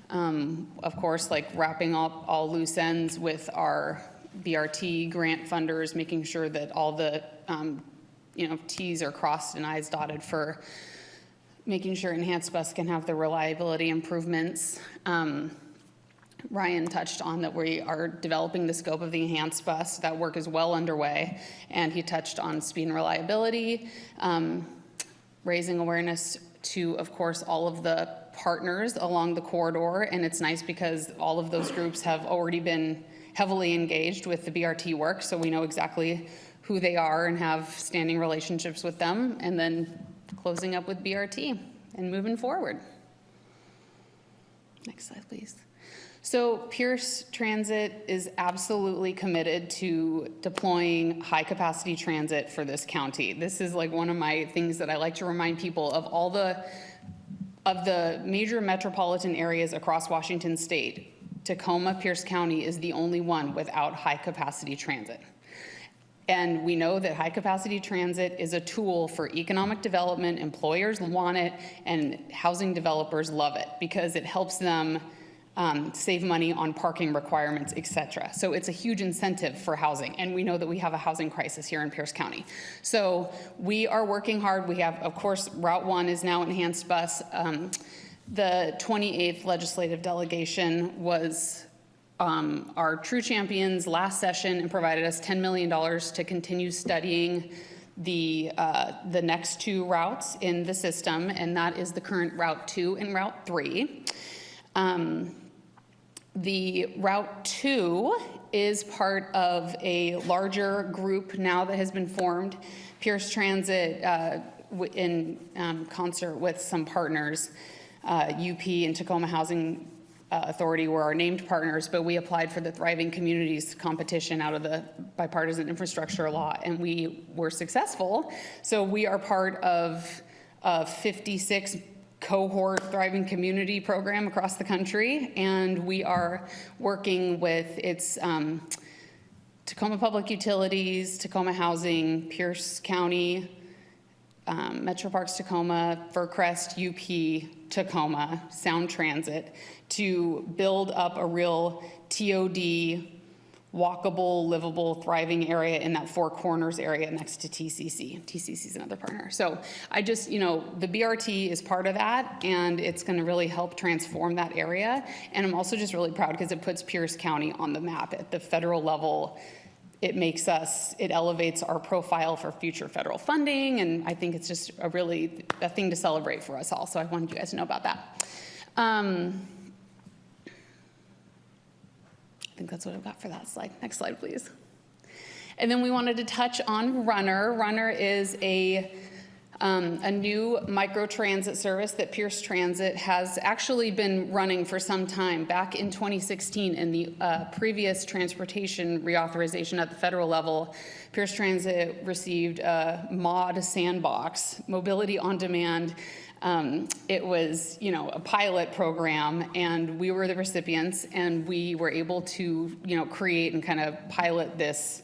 Of course, like wrapping up all loose ends with our BRT grant funders, making sure that all the T's are crossed and I's dotted for making sure Enhanced Bus can have the reliability improvements. Ryan touched on that we are developing the scope of the Enhanced Bus. That work is well underway, and he touched on speed and reliability, raising awareness to, of course, all of the partners along the corridor, and it's nice because all of those groups have already been heavily engaged with the BRT work, so we know exactly who they are and have standing relationships with them, and then closing up with BRT and moving forward. Next slide, please. So Pierce Transit is absolutely committed to deploying high-capacity transit for this county. This is like one of my things that I like to remind people of. All the major metropolitan areas across Washington state, Tacoma, Pierce County is the only one without high-capacity transit. And we know that high-capacity transit is a tool for economic development. Employers want it, and housing developers love it because it helps them save money on parking requirements, et cetera. So it's a huge incentive for housing, and we know that we have a housing crisis here in Pierce County. So we are working hard. We have, of course, Route 1 is now Enhanced Bus. The 28th legislative delegation was our true champions last session and provided us $10 million to continue studying the next two routes in the system, and that is the current Route 2 and Route 3. The Route 2 is part of a larger group now that has been formed. Pierce Transit, in concert with some partners, UP and Tacoma Housing Authority were our named partners, but we applied for the Thriving Communities competition out of the bipartisan infrastructure law, and we were successful. So we are part of a 56 cohort Thriving Community program across the country, and we are working with its Tacoma Public Utilities, Tacoma Housing, Pierce County, Metro Parks Tacoma, Furcrest, UP, Tacoma, Sound Transit, to build up a real TOD, walkable, livable, thriving area in that Four Corners area next to TCC. TCC is another partner. So I just, the BRT is part of that, and it's going to really help transform that area. And I'm also just really proud because it puts Pierce County on the map at the federal level. It elevates our profile for future federal funding, and I think it's just a thing to celebrate for us all. So I wanted you guys to know about that. I think that's what I've got for that slide. Next slide, please. And then we wanted to touch on Runner. Runner is a new microtransit service that Pierce Transit has actually been running for some time. Back in 2016, in the previous transportation reauthorization at the federal level, Pierce Transit received a MOD sandbox, Mobility on Demand. It was, a pilot program, and we were the recipients, and we were able to, create and kind of pilot this.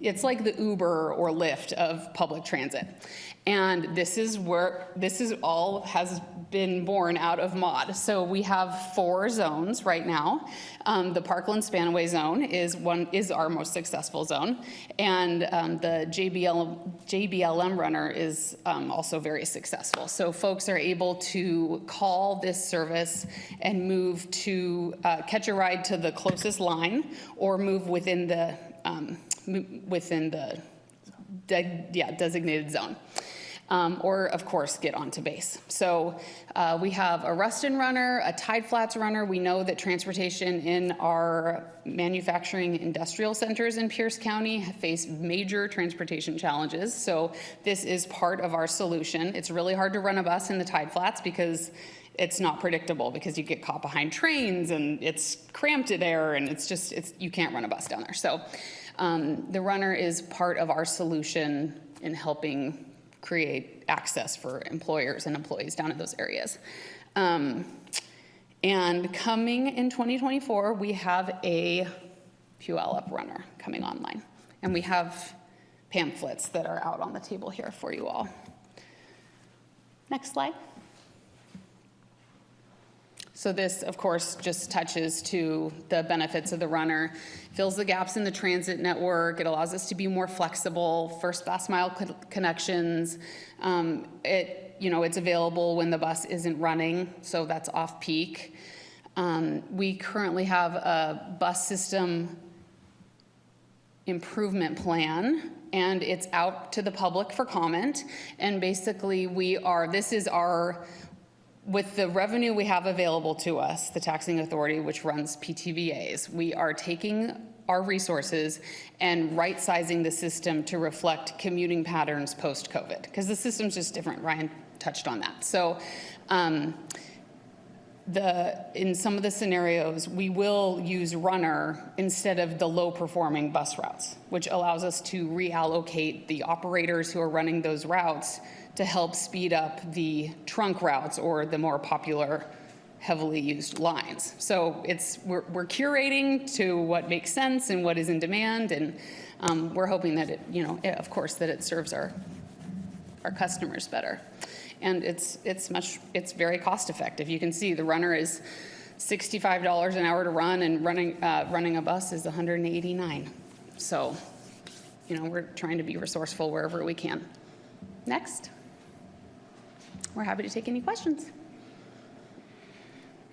It's like the Uber or Lyft of public transit. And this is all has been born out of MOD. So we have 4 zones right now. The Parkland Spanaway zone is our most successful zone. And the JBLM runner is also very successful. So folks are able to call this service and move to catch a ride to the closest line, or move within the designated zone. Or, of course, get onto base. So we have a Ruston runner, a Tide Flats runner. We know that transportation in our manufacturing industrial centers in Pierce County face major transportation challenges. So this is part of our solution. It's really hard to run a bus in the Tide Flats because it's not predictable, because you get caught behind trains and it's cramped there, and you can't run a bus down there. So the runner is part of our solution in helping create access for employers and employees down in those areas. And coming in 2024, we have a Puyallup runner coming online. And we have pamphlets that are out on the table here for you all. Next slide. So this, of course, just touches to the benefits of the runner, fills the gaps in the transit network. It allows us to be more flexible, first last mile connections. It's available when the bus isn't running, so that's off peak. We currently have a bus system improvement plan, and it's out to the public for comment. And basically with the revenue we have available to us, the taxing authority, which runs PTVAs, we are taking our resources and right-sizing the system to reflect commuting patterns post-COVID, because the system's just different. Ryan touched on that. So in some of the scenarios, we will use runner instead of the low-performing bus routes, which allows us to reallocate the operators who are running those routes to help speed up the trunk routes or the more popular, heavily used lines. So we're curating to what makes sense and what is in demand, and we're hoping that of course, that it serves our customers better. And it's very cost effective. You can see the runner is $65 an hour to run, and running a bus is $189. So, we're trying to be resourceful wherever we can. Next. We're happy to take any questions.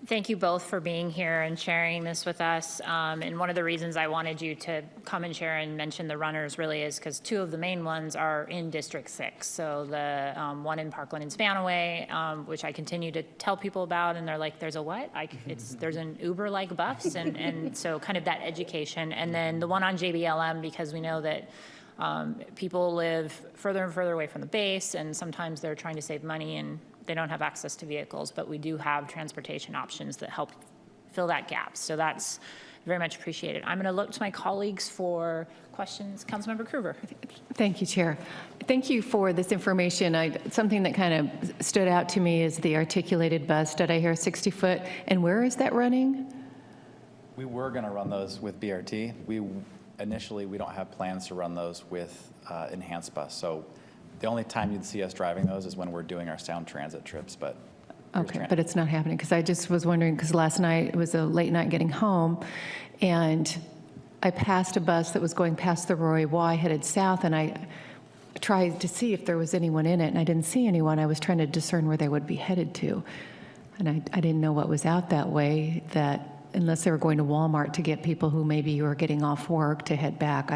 Thank you both for being here and sharing this with us. And one of the reasons I wanted you to come and share and mention the runners really is because two of the main ones are in District 6. So the one in Parkland and Spanaway, which I continue to tell people about, and they're like, there's a what? There's an Uber-like bus, and so kind of that education. And then the one on JBLM, because we know that people live further and further away from the base, and sometimes they're trying to save money and they don't have access to vehicles, but we do have transportation options that help fill that gap. So that's very much appreciated. I'm going to look to my colleagues for questions. Councilmember Krueger. Thank you, Chair. Thank you for this information. Something that kind of stood out to me is the articulated bus. Did I hear 60-foot? And where is that running? We were going to run those with BRT. Initially, we don't have plans to run those with enhanced bus. So the only time you'd see us driving those is when we're doing our sound transit trips, but. Okay, but it's not happening, because I just was wondering, because last night it was a late night getting home, and I passed a bus that was going past the Roy Y headed south, and I tried to see if there was anyone in it, and I didn't see anyone. I was trying to discern where they would be headed to, and I didn't know what was out that way, that unless they were going to Walmart to get people who maybe were getting off work to head back.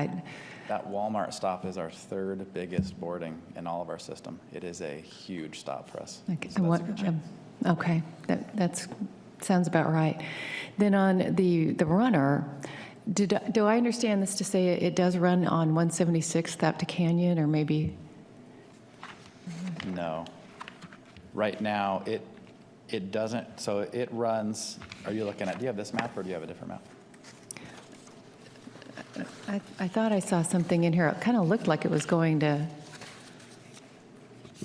That Walmart stop is our third biggest boarding in all of our system. It is a huge stop for us. Okay, so that's a good chance. Okay, that sounds about right. Then on the runner, do I understand this to say it does run on 176th up to Canyon, or maybe? No. Right now, it doesn't. So it runs. Are you looking at? Do you have this map, or do you have a different map? I thought I saw something in here. It kind of looked like it was going to.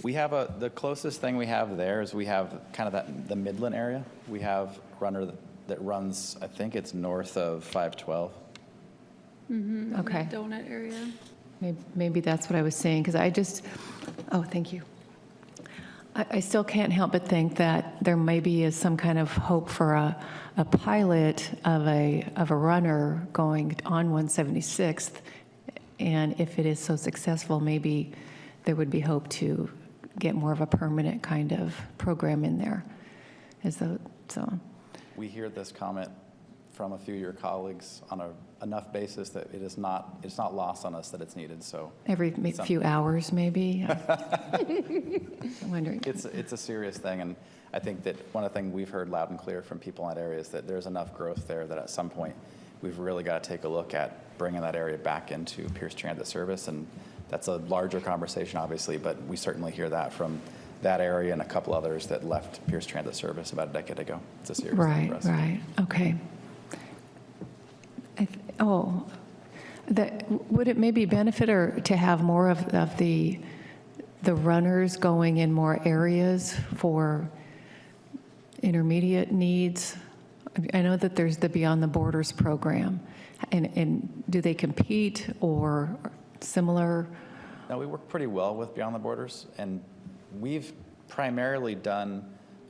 We have the closest thing we have there is we have kind of the Midland area. We have a runner that runs, I think it's north of 512. Mm-hmm. Okay. Donut area. Maybe that's what I was saying, because thank you. I still can't help but think that there maybe is some kind of hope for a pilot of a runner going on 176th, and if it is so successful, maybe there would be hope to get more of a permanent kind of program in there. We hear this comment from a few of your colleagues on enough basis that it's not lost on us that it's needed. So every few hours, maybe. I'm wondering. It's a serious thing, and I think that one of the things we've heard loud and clear from people in that area is that there's enough growth there that at some point we've really got to take a look at bringing that area back into Pierce Transit Service, and that's a larger conversation, obviously, but we certainly hear that from that area and a couple others that left Pierce Transit Service about a decade ago. It's a serious thing for us. Right. Okay. Would it maybe benefit to have more of the runners going in more areas for intermediate needs? I know that there's the Beyond the Borders program, and do they compete or similar? No, we work pretty well with Beyond the Borders, and we've primarily done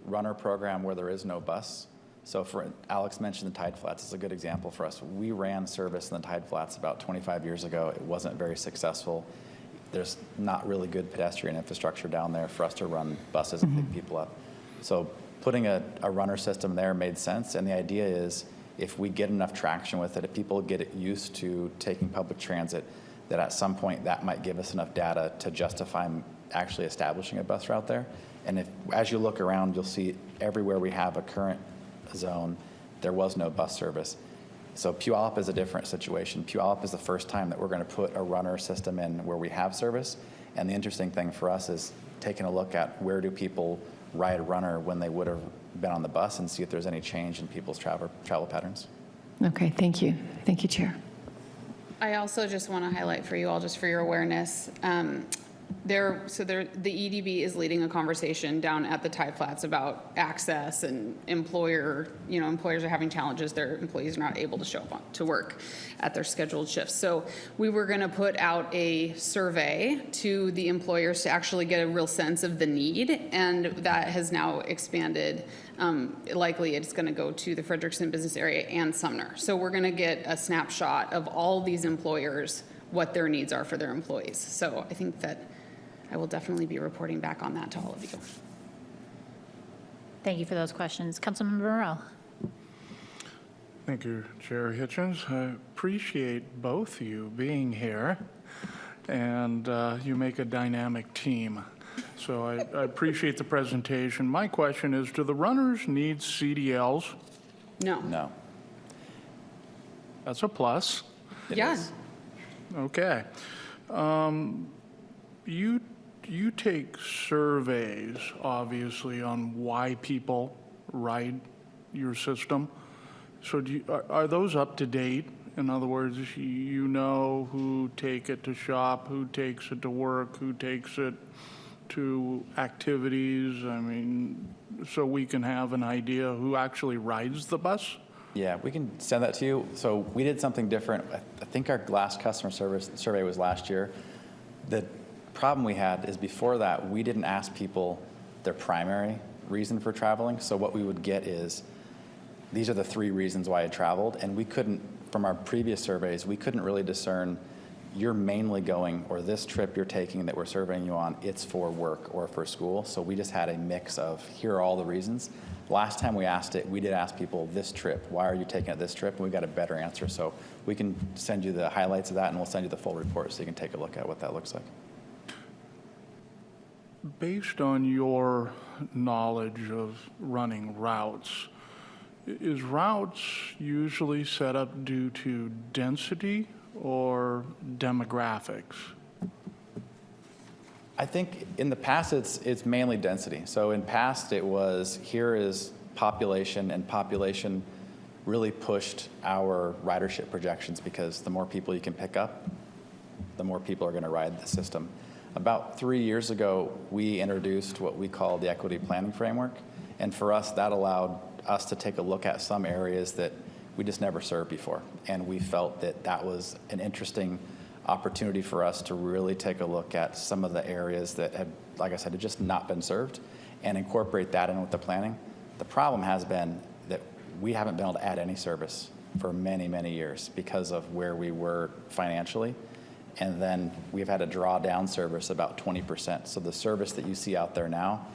runner program where there is no bus. So for Alex mentioned the Tide Flats is a good example for us. We ran service in the Tide Flats about 25 years ago. It wasn't very successful. There's not really good pedestrian infrastructure down there for us to run buses and pick people up. So putting a runner system there made sense. And the idea is if we get enough traction with it, if people get used to taking public transit, that at some point that might give us enough data to justify actually establishing a bus route there. And if, as you look around, you'll see everywhere we have a current zone, there was no bus service. So Puyallup is a different situation. Puyallup is the first time that we're going to put a runner system in where we have service. And the interesting thing for us is taking a look at where do people ride runner when they would have been on the bus and see if there's any change in people's travel patterns. Okay, thank you. Thank you, Chair. I also just want to highlight for you all, just for your awareness, the EDB is leading a conversation down at the Tide Flats about access and employers are having challenges. Their employees are not able to show up to work at their scheduled shifts. So we were going to put out a survey to the employers to actually get a real sense of the need, and that has now expanded. Likely it's going to go to the Frederickson business area and Sumner. So we're going to get a snapshot of all these employers, what their needs are for their employees. So I think that I will definitely be reporting back on that to all of you. Thank you for those questions. Councilmember Morrell. Thank you, Chair Hitchens. I appreciate both you being here, and you make a dynamic team. So I appreciate the presentation. My question is, do the runners need CDLs? No. No. That's a plus. Yeah. Okay. You take surveys, obviously, on why people ride your system. So are those up to date? In other words, you know who take it to shop, who takes it to work, who takes it to activities. I mean, so we can have an idea who actually rides the bus? Yeah, we can send that to you. So we did something different. I think our last customer service survey was last year. The problem we had is before that, we didn't ask people their primary reason for traveling. So what we would get is, these are the 3 reasons why I traveled. And we couldn't, from our previous surveys, we couldn't really discern you're mainly going, or this trip you're taking that we're surveying you on, it's for work or for school. So we just had a mix of, here are all the reasons. Last time we asked it, we did ask people this trip, why are you taking it this trip? And we got a better answer. So we can send you the highlights of that, and we'll send you the full report so you can take a look at what that looks like. Based on your knowledge of running routes, is routes usually set up due to density or demographics? I think in the past it's mainly density. So in past it was, here is population, and population really pushed our ridership projections, because the more people you can pick up, the more people are going to ride the system. About 3 years ago, we introduced what we call the equity planning framework, and for us that allowed us to take a look at some areas that we just never served before, and we felt that that was an interesting opportunity for us to really take a look at some of the areas that had, like I said, had just not been served, and incorporate that in with the planning. The problem has been that we haven't been able to add any service for many, many years because of where we were financially, and then we've had to draw down service about 20%. So the service that you see out there now,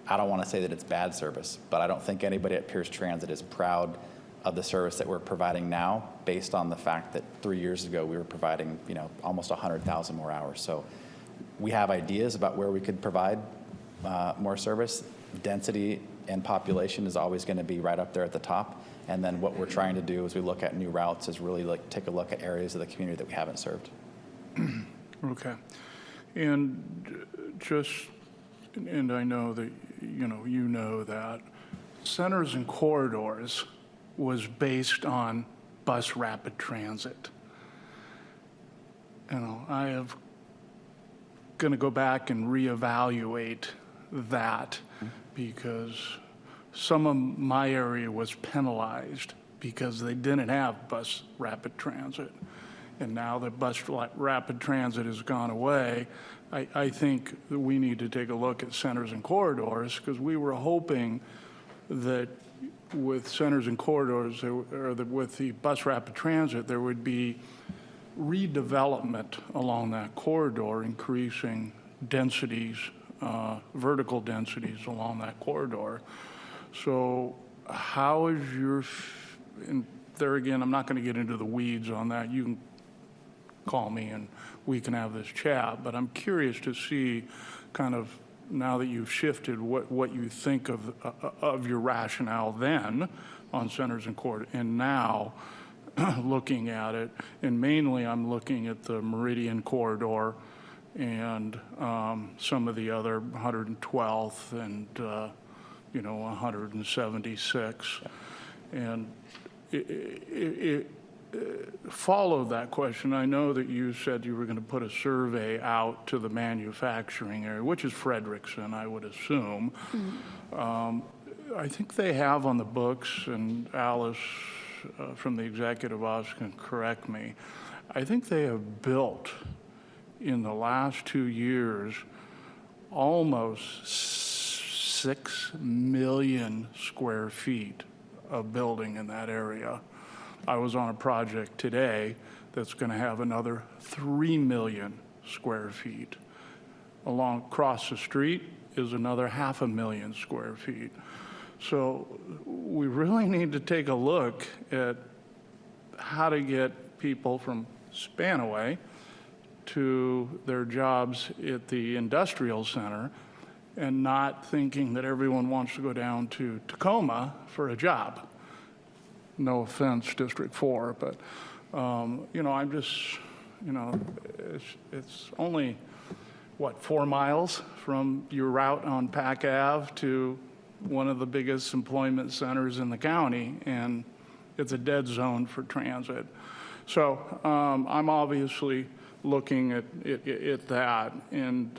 I don't want to say that it's bad service, but I don't think anybody at Pierce Transit is proud of the service that we're providing now, based on the fact that 3 years ago we were providing, almost 100,000 more hours. So we have ideas about where we could provide more service. Density and population is always going to be right up there at the top. And then what we're trying to do as we look at new routes is really take a look at areas of the community that we haven't served. Okay. And and I know that, you know that centers and corridors was based on bus rapid transit. I have going to go back and reevaluate that, because some of my area was penalized because they didn't have bus rapid transit. And now that bus rapid transit has gone away, I think that we need to take a look at centers and corridors, because we were hoping that with centers and corridors, with the bus rapid transit, there would be redevelopment along that corridor, increasing densities, vertical densities along that corridor. So how is and there again, I'm not going to get into the weeds on that. You can call me and we can have this chat, but I'm curious to see kind of, now that you've shifted, what you think of your rationale then on centers and corridors, and now looking at it, and mainly I'm looking at the Meridian corridor and some of the other 112th and 176, and follow that question. I know that you said you were going to put a survey out to the manufacturing area, which is Frederickson, I would assume. I think they have on the books, and Alice from the executive office can correct me, I think they have built in the last 2 years almost 6 million square feet of building in that area. I was on a project today that's going to have another 3 million square feet. Across the street is another 500,000 square feet. So we really need to take a look at how to get people from Spanaway to their jobs at the industrial center, and not thinking that everyone wants to go down to Tacoma for a job. No offense, District 4, but, I'm just, it's only, 4 miles from your route on Pack Ave to one of the biggest employment centers in the county, and it's a dead zone for transit. So I'm obviously looking at that and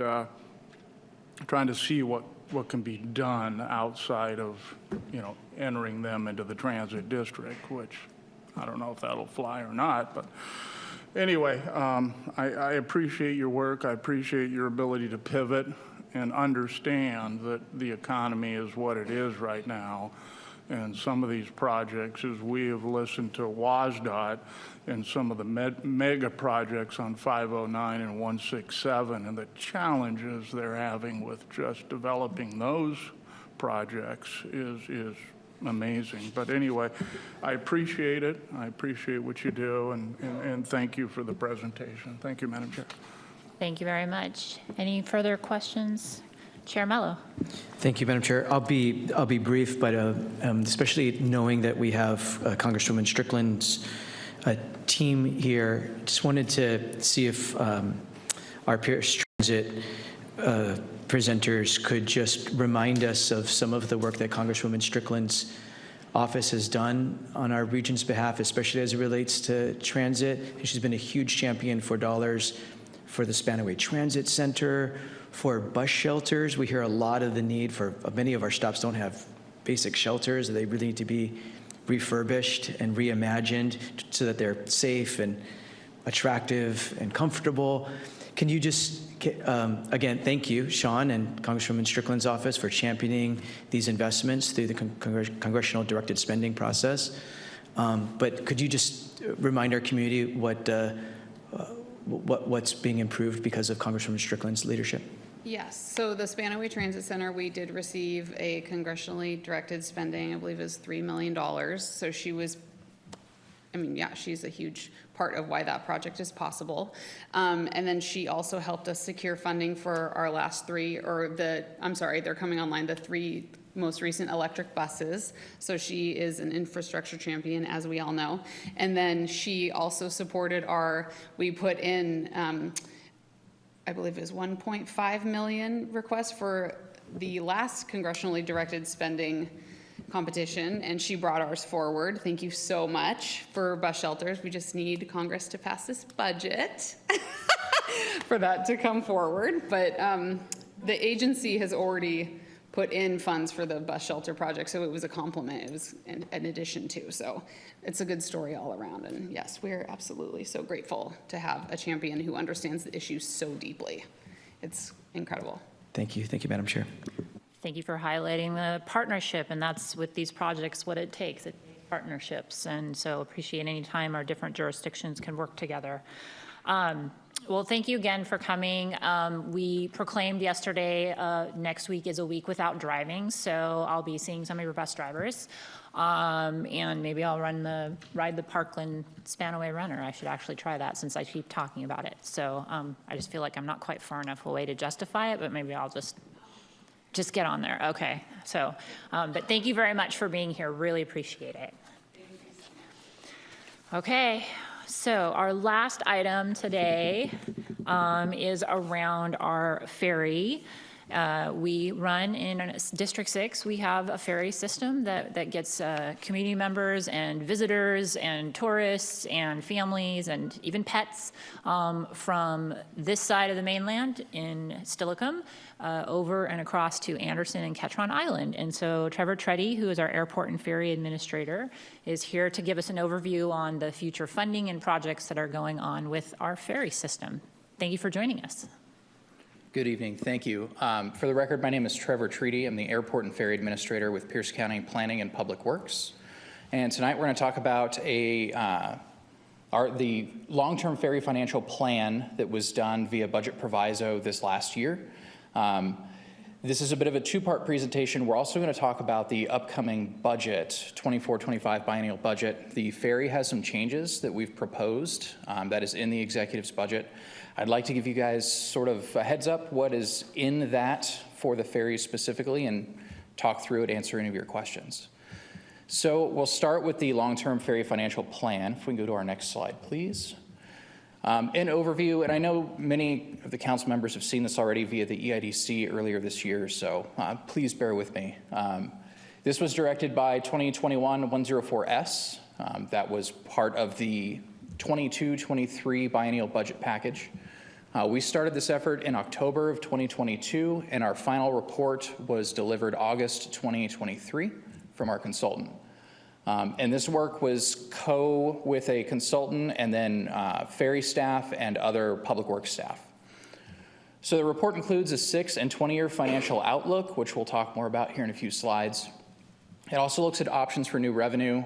trying to see what can be done outside of, entering them into the transit district, which I don't know if that'll fly or not. But anyway, I appreciate your work. I appreciate your ability to pivot and understand that the economy is what it is right now. And some of these projects, as we have listened to WSDOT and some of the mega projects on 509 and 167, and the challenges they're having with just developing those projects is amazing. But anyway, I appreciate it. I appreciate what you do, and thank you for the presentation. Thank you, Madam Chair. Thank you very much. Any further questions? Chair Mello. Thank you, Madam Chair. I'll be brief, but especially knowing that we have Congresswoman Strickland's team here, just wanted to see if our Pierce Transit presenters could just remind us of some of the work that Congresswoman Strickland's office has done on our region's behalf, especially as it relates to transit. She's been a huge champion for dollars for the Spanaway Transit Center, for bus shelters. We hear a lot of the need for, many of our stops don't have basic shelters. They really need to be refurbished and reimagined so that they're safe and attractive and comfortable. Can you just, again, thank you, Sean and Congresswoman Strickland's office for championing these investments through the congressional directed spending process. But could you just remind our community what's being improved because of Congresswoman Strickland's leadership? Yes, so the Spanaway Transit Center, we did receive a congressionally directed spending, I believe it was $3 million. So she was, she's a huge part of why that project is possible. And then she also helped us secure funding for our last they're coming online, the 3 most recent electric buses. So she is an infrastructure champion, as we all know. And then she also supported we put in, I believe it was 1.5 million requests for the last congressionally directed spending competition, and she brought ours forward. Thank you so much for bus shelters. We just need Congress to pass this budget for that to come forward. But the agency has already put in funds for the bus shelter project, so it was a complement. It was an addition to. So it's a good story all around. And yes, we're absolutely so grateful to have a champion who understands the issue so deeply. It's incredible. Thank you. Thank you, Madam Chair. thank you for highlighting the partnership, and that's with these projects what it takes. It takes partnerships, and so appreciate any time our different jurisdictions can work together. Well, thank you again for coming. We proclaimed yesterday next week is a week without driving, so I'll be seeing some of your bus drivers. And maybe I'll ride the Parkland Spanaway Runner. I should actually try that since I keep talking about it. So I just feel like I'm not quite far enough away to justify it, but maybe I'll just get on there. Okay. So, but thank you very much for being here. Really appreciate it. Okay. So our last item today is around our ferry. We run in District 6, we have a ferry system that gets community members and visitors and tourists and families and even pets from this side of the mainland in Steilacoom over and across to Anderson and Ketron Island. And so Trevor Treddy, who is our airport and ferry administrator, is here to give us an overview on the future funding and projects that are going on with our ferry system. Thank you for joining us. Good evening. Thank you. For the record, my name is Trevor Treaty. I'm the Airport and Ferry Administrator with Pierce County Planning and Public Works. And tonight we're going to talk about the long-term ferry financial plan that was done via budget proviso this last year. This is a bit of a two-part presentation. We're also going to talk about the upcoming budget, 24-25 biennial budget. The ferry has some changes that we've proposed that is in the executive's budget. I'd like to give you guys sort of a heads up what is in that for the ferry specifically and talk through it, answer any of your questions. So we'll start with the long-term ferry financial plan. If we can go to our next slide, please. In overview, and I know many of the council members have seen this already via the EIDC earlier this year, so please bear with me. This was directed by 2021-104S. That was part of the 22-23 biennial budget package. We started this effort in October of 2022, and our final report was delivered August 2023 from our consultant. And this work was with a consultant and then ferry staff and other public works staff. So the report includes a 6- and 20-year financial outlook, which we'll talk more about here in a few slides. It also looks at options for new revenue,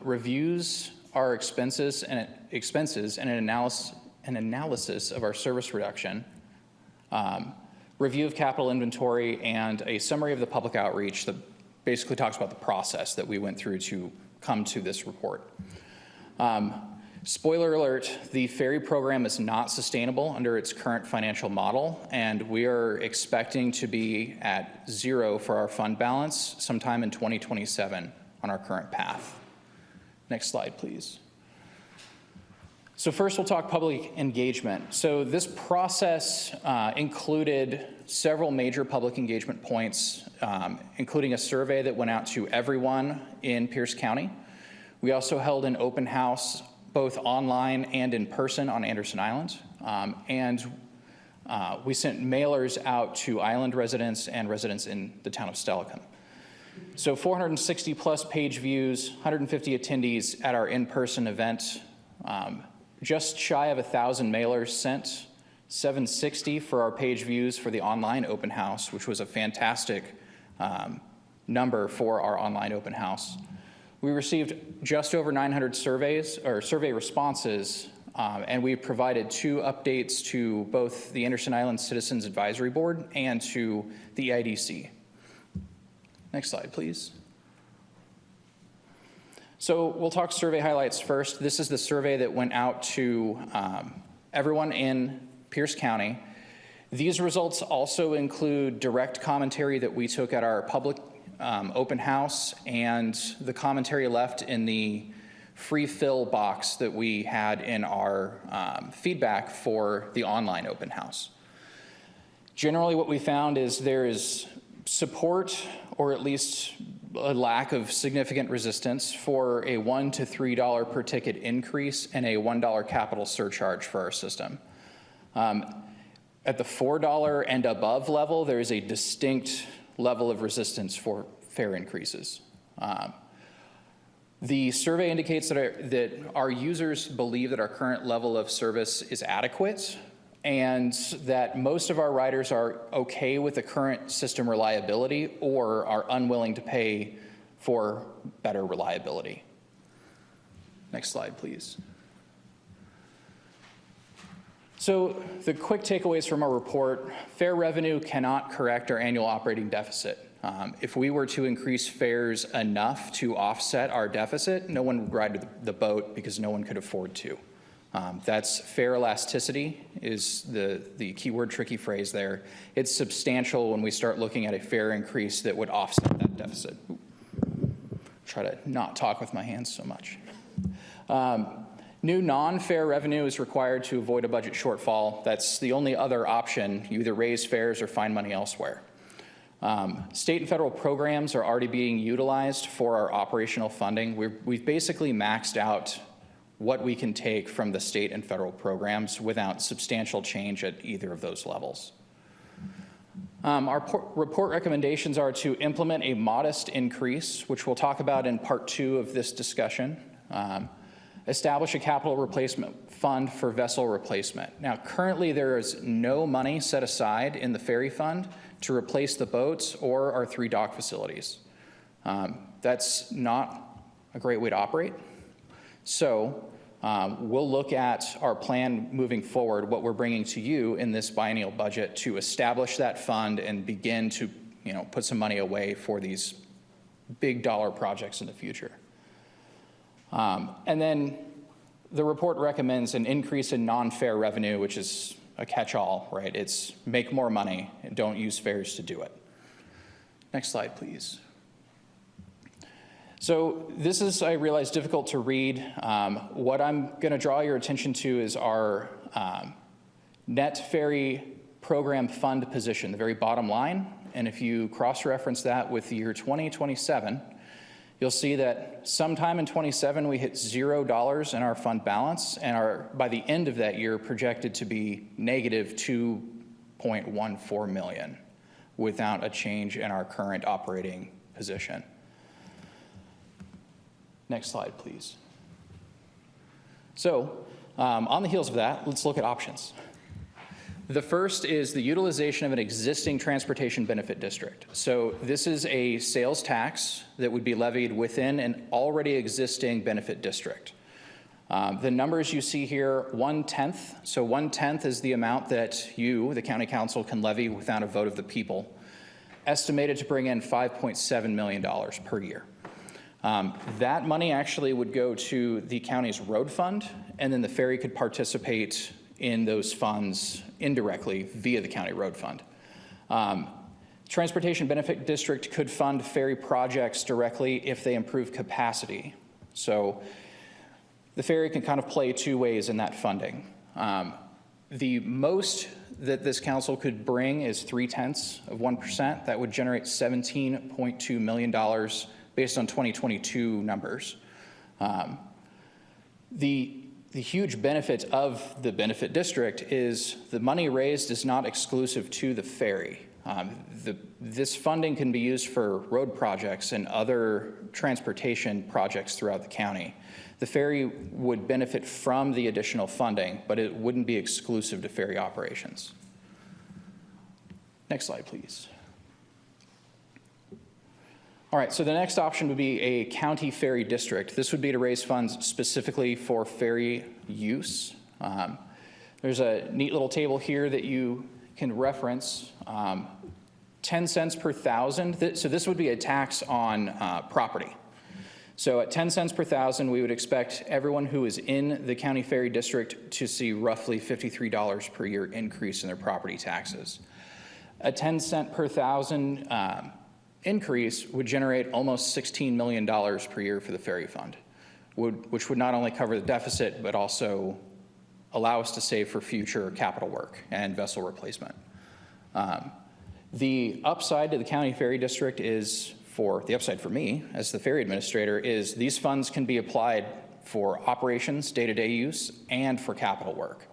reviews our expenses and an analysis of our service reduction, review of capital inventory, and a summary of the public outreach that basically talks about the process that we went through to come to this report. Spoiler alert, the ferry program is not sustainable under its current financial model, and we are expecting to be at zero for our fund balance sometime in 2027 on our current path. Next slide, please. So first we'll talk public engagement. So this process included several major public engagement points, including a survey that went out to everyone in Pierce County. We also held an open house both online and in person on Anderson Island. We sent mailers out to island residents and residents in the town of Steilacoom. So 460 plus page views, 150 attendees at our in-person event. Just shy of 1,000 mailers sent, 760 for our page views for the online open house, which was a fantastic number for our online open house. We received just over 900 survey responses, and we provided 2 updates to both the Anderson Island Citizens Advisory Board and to the EIDC. Next slide, please. So we'll talk survey highlights first. This is the survey that went out to everyone in Pierce County. These results also include direct commentary that we took at our public open house and the commentary left in the free fill box that we had in our feedback for the online open house. Generally, what we found is there is support, or at least a lack of significant resistance, for a $1 to $3 per ticket increase and a $1 capital surcharge for our system. At the $4 and above level, there is a distinct level of resistance for fare increases. The survey indicates that our users believe that our current level of service is adequate. and that most of our riders are okay with the current system reliability or are unwilling to pay for better reliability. Next slide, please. So the quick takeaways from our report: fare revenue cannot correct our annual operating deficit. If we were to increase fares enough to offset our deficit, no one would ride the boat because no one could afford to. That's fare elasticity is the keyword tricky phrase there. It's substantial when we start looking at a fare increase that would offset that deficit. Try to not talk with my hands so much. New non-fare revenue is required to avoid a budget shortfall. That's the only other option. You either raise fares or find money elsewhere. State and federal programs are already being utilized for our operational funding. We've basically maxed out what we can take from the state and federal programs without substantial change at either of those levels. Our report recommendations are to implement a modest increase, which we'll talk about in part 2 of this discussion. Establish a capital replacement fund for vessel replacement. Now, currently there is no money set aside in the ferry fund to replace the boats or our 3 dock facilities. That's not a great way to operate. So we'll look at our plan moving forward, what we're bringing to you in this biennial budget to establish that fund and begin to put some money away for these big dollar projects in the future. And then the report recommends an increase in non-fare revenue, which is a catch-all, right? It's make more money and don't use fares to do it. Next slide, please. So this is, I realize, difficult to read. What I'm going to draw your attention to is our net ferry program fund position, the very bottom line. And if you cross-reference that with the year 2027, you'll see that sometime in 27 we hit $0 in our fund balance, and are by the end of that year projected to be negative $2.14 million without a change in our current operating position. Next slide, please. So on the heels of that, let's look at options. The first is the utilization of an existing transportation benefit district. So this is a sales tax that would be levied within an already existing benefit district. The numbers you see here, 1/10. So 1/10 is the amount that you, the county council, can levy without a vote of the people, estimated to bring in $5.7 million per year. That money actually would go to the county's road fund, and then the ferry could participate in those funds indirectly via the county road fund. Transportation Benefit District could fund ferry projects directly if they improve capacity. So the ferry can kind of play 2 ways in that funding. The most that this council could bring is 0.3%. That would generate $17.2 million based on 2022 numbers. The huge benefit of the benefit district is the money raised is not exclusive to the ferry. This funding can be used for road projects and other transportation projects throughout the county. The ferry would benefit from the additional funding, but it wouldn't be exclusive to ferry operations. Next slide, please. All right, so the next option would be a county ferry district. This would be to raise funds specifically for ferry use. There's a neat little table here that you can reference. 10 cents per thousand. So this would be a tax on property. So at 10 cents per thousand, we would expect everyone who is in the county ferry district to see roughly $53 per year increase in their property taxes. A 10 cent per thousand increase would generate almost $16 million per year for the ferry fund, which would not only cover the deficit, but also allow us to save for future capital work and vessel replacement. The upside to the county ferry district is, the upside for me as the ferry administrator, is these funds can be applied for operations, day-to-day use, and for capital work.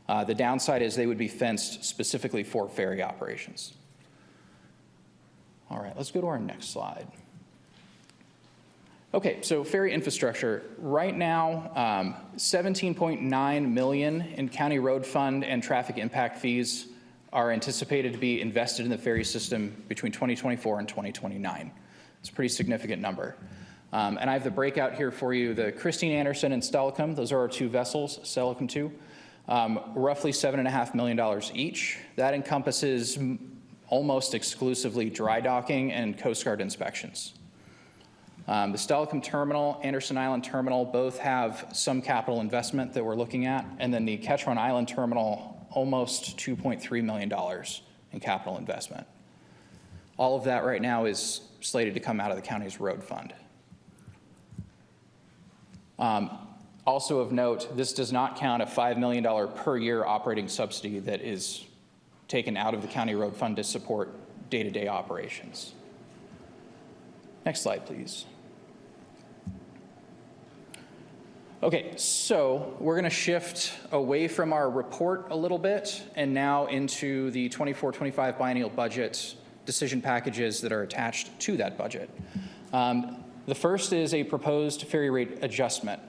The downside is they would be fenced specifically for ferry operations. All right, let's go to our next slide. Okay, so ferry infrastructure. Right now, 17.9 million in county road fund and traffic impact fees are anticipated to be invested in the ferry system between 2024 and 2029. It's a pretty significant number. And I have the breakout here for you. The Christine Anderson and Stelicum, those are our two vessels, Stelicum 2, roughly $7.5 million each. That encompasses almost exclusively dry docking and Coast Guard inspections. The Stelicum Terminal, Anderson Island Terminal, both have some capital investment that we're looking at, and then the Ketron Island Terminal, almost $2.3 million in capital investment. All of that right now is slated to come out of the county's road fund. Also of note, this does not count a $5 million per year operating subsidy that is taken out of the county road fund to support day-to-day operations. Next slide, please. Okay, so we're going to shift away from our report a little bit and now into the 24-25 biennial budget decision packages that are attached to that budget. The first is a proposed ferry rate adjustment.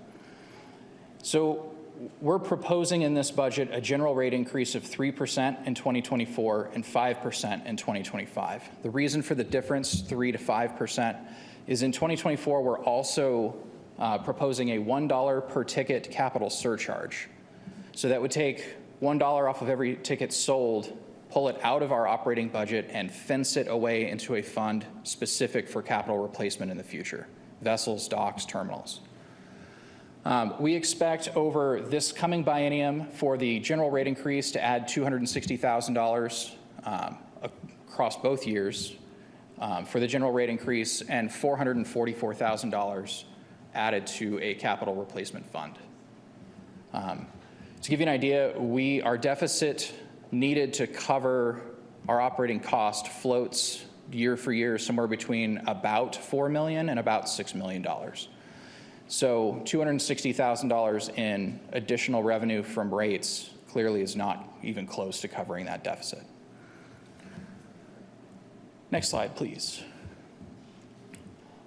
So we're proposing in this budget a general rate increase of 3% in 2024 and 5% in 2025. The reason for the difference, 3 to 5%, is in 2024 we're also proposing a $1 per ticket capital surcharge. So that would take $1 off of every ticket sold, pull it out of our operating budget, and fence it away into a fund specific for capital replacement in the future, vessels, docks, terminals. We expect over this coming biennium for the general rate increase to add $260,000 across both years for the general rate increase, and $444,000 added to a capital replacement fund. To give you an idea, our deficit needed to cover our operating cost floats year for year somewhere between about $4 million and about $6 million. So $260,000 in additional revenue from rates clearly is not even close to covering that deficit. Next slide, please.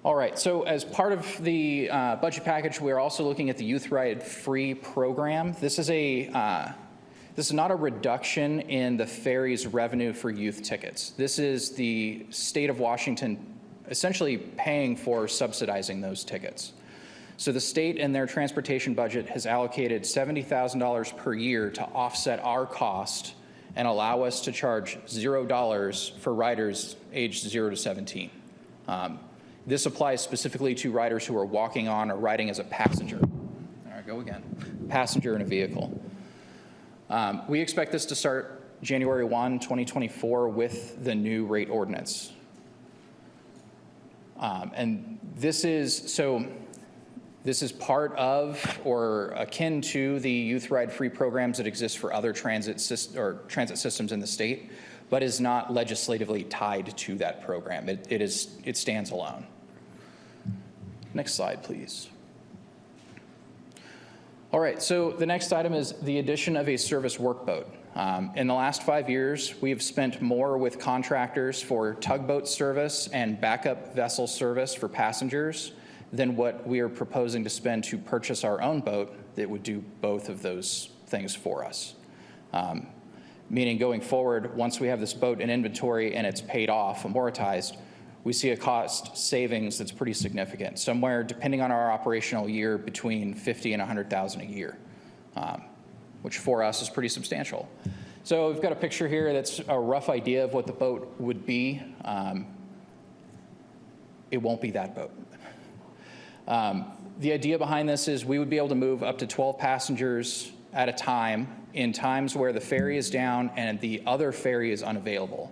All right, so as part of the budget package, we're also looking at the Youth Ride Free program. This is not a reduction in the ferry's revenue for youth tickets. This is the state of Washington essentially paying for subsidizing those tickets. So the state in their transportation budget has allocated $70,000 per year to offset our cost and allow us to charge $0 for riders aged 0 to 17. This applies specifically to riders who are walking on or riding as a passenger. There I go again, passenger in a vehicle. We expect this to start January 1, 2024 with the new rate ordinance. And this is part of or akin to the Youth Ride Free programs that exist for other transit systems in the state, but is not legislatively tied to that program. It stands alone. Next slide, please. All right, so the next item is the addition of a service workboat. In the last 5 years, we have spent more with contractors for tugboat service and backup vessel service for passengers than what we are proposing to spend to purchase our own boat that would do both of those things for us. Meaning going forward, once we have this boat in inventory and it's paid off, amortized, we see a cost savings that's pretty significant, somewhere, depending on our operational year, between $50,000 and $100,000 a year, which for us is pretty substantial. So we've got a picture here that's a rough idea of what the boat would be. It won't be that boat. The idea behind this is we would be able to move up to 12 passengers at a time in times where the ferry is down and the other ferry is unavailable.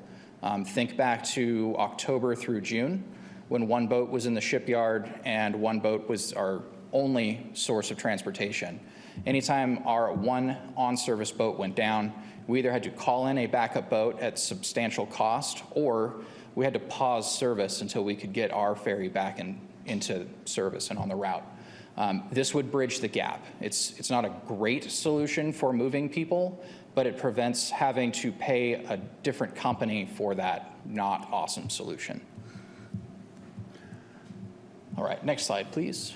Think back to October through June, when one boat was in the shipyard and one boat was our only source of transportation. Anytime our one on-service boat went down, we either had to call in a backup boat at substantial cost, or we had to pause service until we could get our ferry back into service and on the route. This would bridge the gap. It's not a great solution for moving people, but it prevents having to pay a different company for that not awesome solution. All right, next slide, please.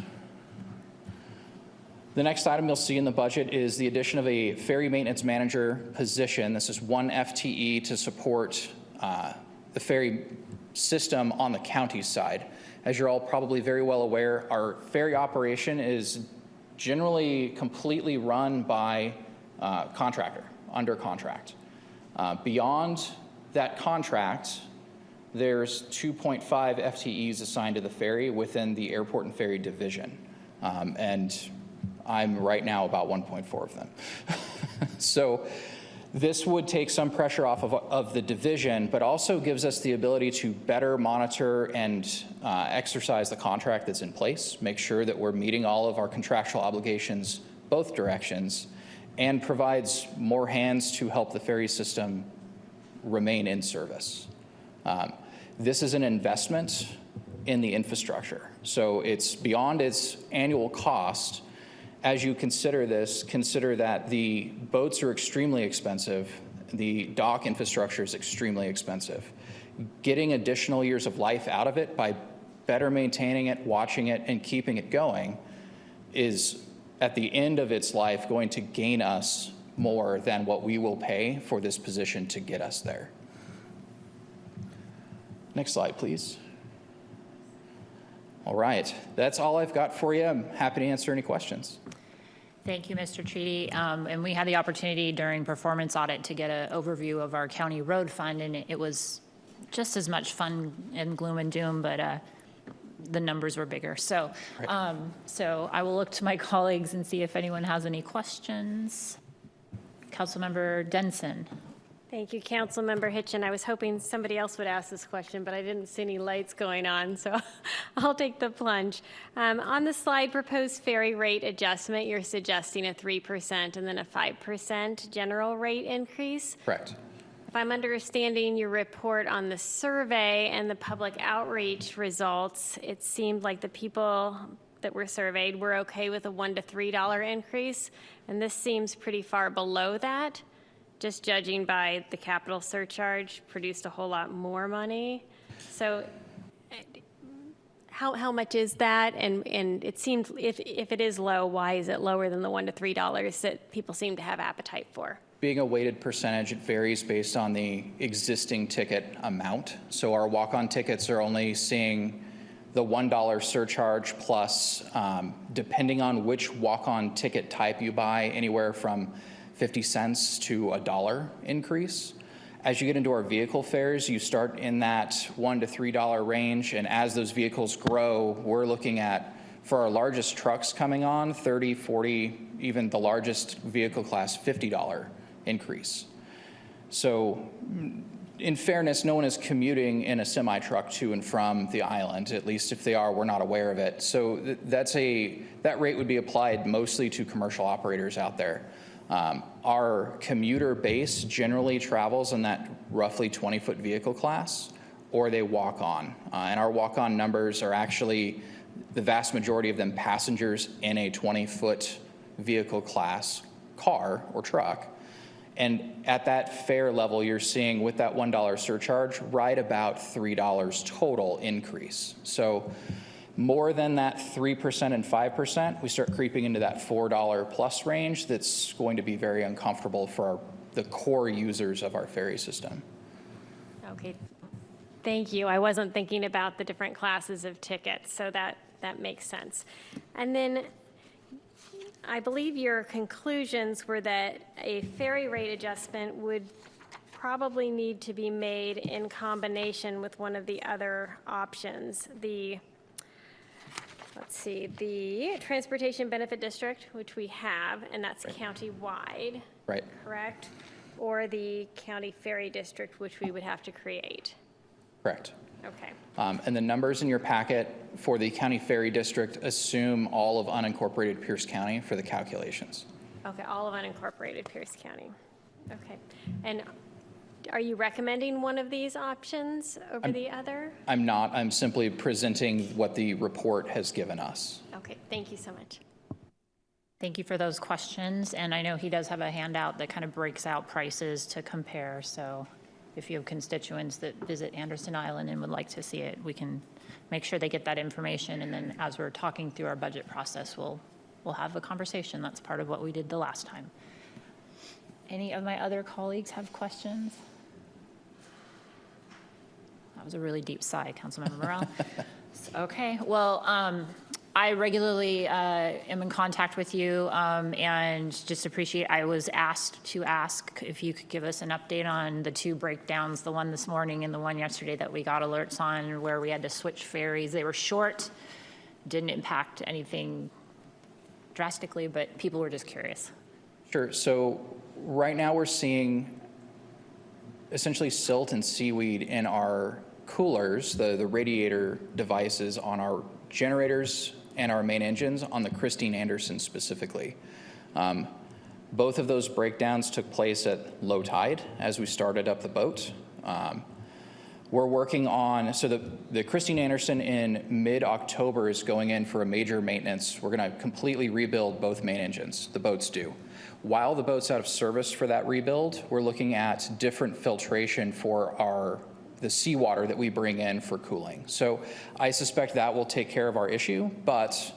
The next item you'll see in the budget is the addition of a ferry maintenance manager position. This is 1 FTE to support the ferry system on the county side. As you're all probably very well aware, our ferry operation is generally completely run by contractor, under contract. Beyond that contract, there's 2.5 FTEs assigned to the ferry within the airport and ferry division. And I'm right now about 1.4 of them. So this would take some pressure off of the division, but also gives us the ability to better monitor and exercise the contract that's in place, make sure that we're meeting all of our contractual obligations both directions, and provides more hands to help the ferry system remain in service. This is an investment in the infrastructure. So it's beyond its annual cost. As you consider this, consider that the boats are extremely expensive. The dock infrastructure is extremely expensive. Getting additional years of life out of it by better maintaining it, watching it, and keeping it going is, at the end of its life, going to gain us more than what we will pay for this position to get us there. Next slide, please. All right, that's all I've got for you. I'm happy to answer any questions. Thank you, Mr. Treaty. And we had the opportunity during performance audit to get an overview of our county road fund, and it was just as much fun and gloom and doom, but the numbers were bigger. So, so I will look to my colleagues and see if anyone has any questions. Councilmember Denson. Thank you, Councilmember Hitchin. I was hoping somebody else would ask this question, but I didn't see any lights going on, so I'll take the plunge. On the slide, proposed ferry rate adjustment, you're suggesting a 3% and then a 5% general rate increase. Correct. If I'm understanding your report on the survey and the public outreach results, it seemed like the people that were surveyed were okay with a $1 to $3 increase, and this seems pretty far below that. Just judging by the capital surcharge produced a whole lot more money. So how much is that? And it seems if it is low, why is it lower than the $1 to $3 that people seem to have appetite for? Being a weighted percentage, it varies based on the existing ticket amount. So our walk-on tickets are only seeing the $1 surcharge plus, depending on which walk-on ticket type you buy, anywhere from 50 cents to $1 increase. As you get into our vehicle fares, you start in that $1 to $3 range, and as those vehicles grow, we're looking at, for our largest trucks coming on, 30, 40, even the largest vehicle class, $50 increase. So in fairness, no one is commuting in a semi-truck to and from the island. At least if they are, we're not aware of it. So that rate would be applied mostly to commercial operators out there. Our commuter base generally travels in that roughly 20-foot vehicle class, or they walk on. And our walk-on numbers are actually, the vast majority of them, passengers in a 20-foot vehicle class car or truck. And at that fare level, you're seeing, with that $1 surcharge, right about $3 total increase. So more than that 3% and 5%, we start creeping into that $4 plus range that's going to be very uncomfortable for the core users of our ferry system. Okay, thank you. I wasn't thinking about the different classes of tickets, so that makes sense. And then I believe your conclusions were that a ferry rate adjustment would probably need to be made in combination with one of the other options. Let's see, the Transportation Benefit District, which we have, and that's county-wide, right? Correct? Or the County Ferry District, which we would have to create. Correct. Okay. And the numbers in your packet for the County Ferry District assume all of unincorporated Pierce County for the calculations. Okay, all of unincorporated Pierce County. Okay. And are you recommending one of these options over the other? I'm not. I'm simply presenting what the report has given us. Okay, thank you so much. Thank you for those questions. And I know he does have a handout that kind of breaks out prices to compare. So if you have constituents that visit Anderson Island and would like to see it, we can make sure they get that information. And then as we're talking through our budget process, we'll have a conversation. That's part of what we did the last time. Any of my other colleagues have questions? That was a really deep sigh, Councilmember Morrell. Okay, well, I regularly am in contact with you and just appreciate, I was asked to ask if you could give us an update on the 2 breakdowns, the one this morning and the one yesterday that we got alerts on where we had to switch ferries. They were short, didn't impact anything drastically, but people were just curious. Sure. So right now we're seeing essentially silt and seaweed in our coolers, the radiator devices on our generators and our main engines on the Christine Anderson specifically. Both of those breakdowns took place at low tide as we started up the boat. We're working on, so the Christine Anderson in mid-October is going in for a major maintenance. We're gonna completely rebuild both main engines, the boats do. While the boat's out of service for that rebuild, we're looking at different filtration for the seawater that we bring in for cooling. So I suspect that will take care of our issue, but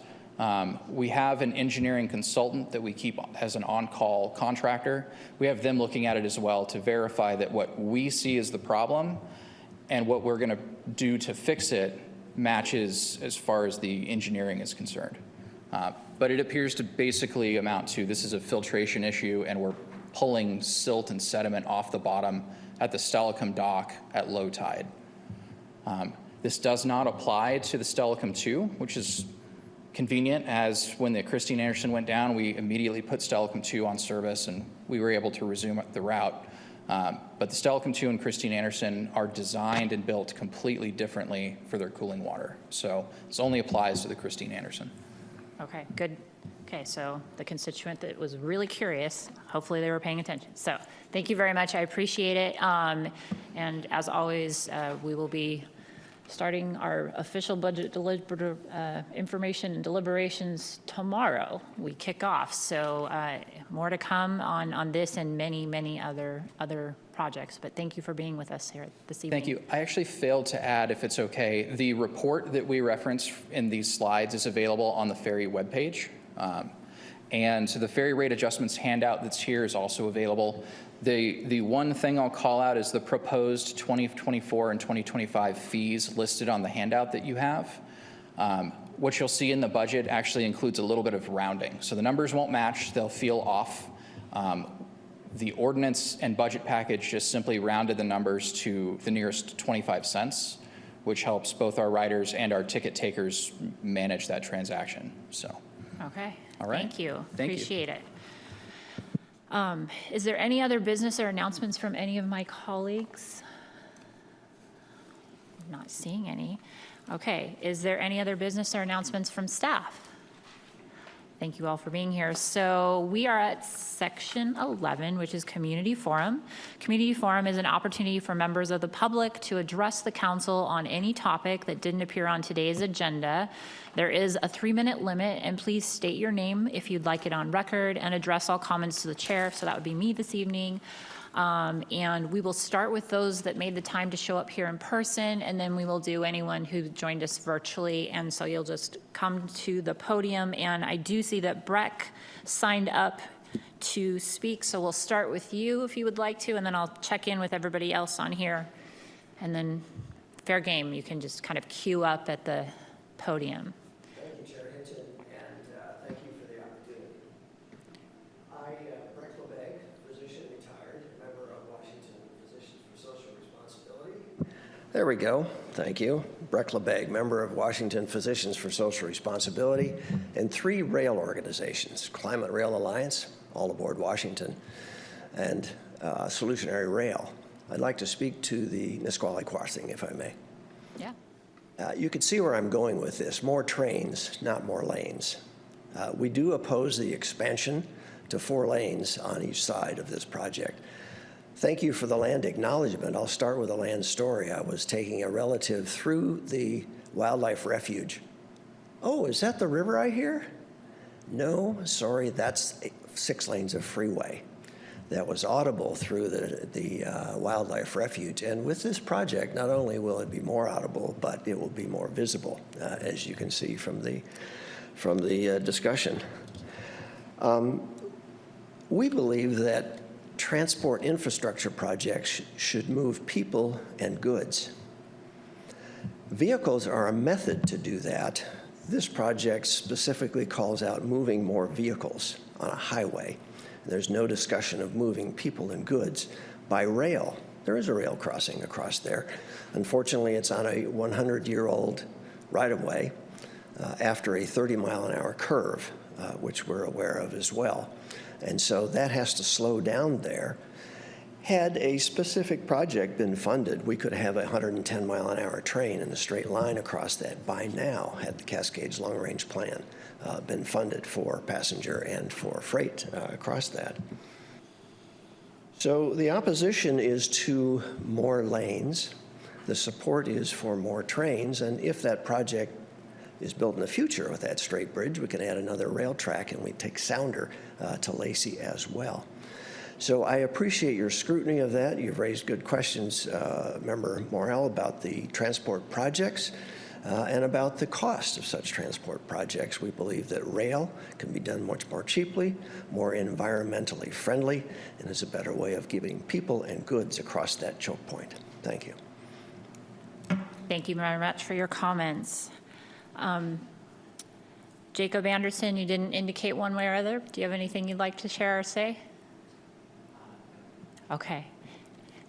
we have an engineering consultant that we keep as an on-call contractor. We have them looking at it as well to verify that what we see as the problem and what we're gonna do to fix it matches as far as the engineering is concerned. But it appears to basically amount to this is a filtration issue and we're pulling silt and sediment off the bottom at the Stelicum dock at low tide. This does not apply to the Stelicum 2, which is convenient, as when the Christine Anderson went down, we immediately put Stelicum 2 on service and we were able to resume the route. But the Stelicum 2 and Christine Anderson are designed and built completely differently for their cooling water. So this only applies to the Christine Anderson. Okay, good. Okay, so the constituent that was really curious, hopefully they were paying attention. So thank you very much. I appreciate it. And as always, we will be starting our official budget information and deliberations tomorrow. We kick off. So more to come on this and many, many other projects. But thank you for being with us here this evening. Thank you. I actually failed to add, if it's okay, the report that we reference in these slides is available on the ferry webpage. And so the ferry rate adjustments handout that's here is also available. The one thing I'll call out is the proposed 2024 and 2025 fees listed on the handout that you have. What you'll see in the budget actually includes a little bit of rounding. So the numbers won't match, they'll feel off. The ordinance and budget package just simply rounded the numbers to the nearest 25 cents, which helps both our riders and our ticket takers manage that transaction. So. Okay. All right. Thank you. Thank you. Appreciate it. Is there any other business or announcements from any of my colleagues? I'm not seeing any. Okay. Is there any other business or announcements from staff? Thank you all for being here. So we are at section 11, which is Community Forum. Community Forum is an opportunity for members of the public to address the council on any topic that didn't appear on today's agenda. There is a 3-minute limit, and please state your name if you'd like it on record and address all comments to the chair. So that would be me this evening. And we will start with those that made the time to show up here in person, and then we will do anyone who joined us virtually. And so you'll just come to the podium. And I do see that Breck signed up to speak, so we'll start with you if you would like to, and then I'll check in with everybody else on here. And then fair game, you can just kind of queue up at the podium. Thank you, Chair Hinton, and thank you for the opportunity. Breck LeBeg, physician retired, member of Washington Physicians for Social Responsibility. There we go. Thank you. Breck LeBeg, member of Washington Physicians for Social Responsibility, and 3 rail organizations, Climate Rail Alliance, All Aboard Washington, and Solutionary Rail. I'd like to speak to the Nisqually crossing, if I may. Yeah. You can see where I'm going with this. More trains, not more lanes. We do oppose the expansion to 4 lanes on each side of this project. Thank you for the land acknowledgement. I'll start with a land story. I was taking a relative through the wildlife refuge. Oh, is that the river I hear? No, sorry, that's 6 lanes of freeway. that was audible through the wildlife refuge. And with this project, not only will it be more audible, but it will be more visible, as you can see from the discussion. We believe that transport infrastructure projects should move people and goods. Vehicles are a method to do that. This project specifically calls out moving more vehicles on a highway. There's no discussion of moving people and goods by rail. There is a rail crossing across there. Unfortunately, it's on a 100-year-old right-of-way after a 30-mile-an-hour curve, which we're aware of as well. And so that has to slow down there. Had a specific project been funded, we could have a 110-mile-an-hour train in a straight line across that by now, had the Cascades Long Range Plan been funded for passenger and for freight across that. So the opposition is to more lanes. The support is for more trains. And if that project is built in the future with that straight bridge, we can add another rail track and we take Sounder to Lacey as well. So I appreciate your scrutiny of that. You've raised good questions, Member Morrell, about the transport projects and about the cost of such transport projects. We believe that rail can be done much more cheaply, more environmentally friendly, and is a better way of getting people and goods across that choke point. Thank you. Thank you very much for your comments. Jacob Anderson, you didn't indicate one way or other. Do you have anything you'd like to share or say? Okay.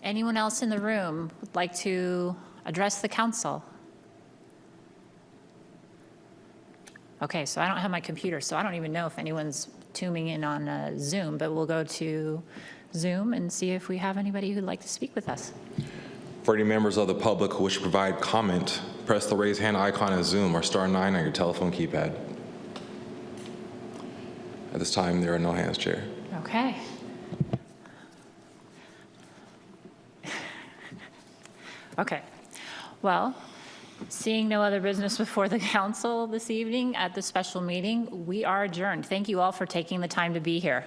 Anyone else in the room would like to address the council? Okay, so I don't have my computer, so I don't even know if anyone's tuning in on Zoom, but we'll go to Zoom and see if we have anybody who'd like to speak with us. For any members of the public who wish to provide comment, press the raise hand icon on Zoom or *9 on your telephone keypad. At this time, there are no hands, Chair. Okay. Okay. Well, seeing no other business before the council this evening at the special meeting, we are adjourned. Thank you all for taking the time to be here.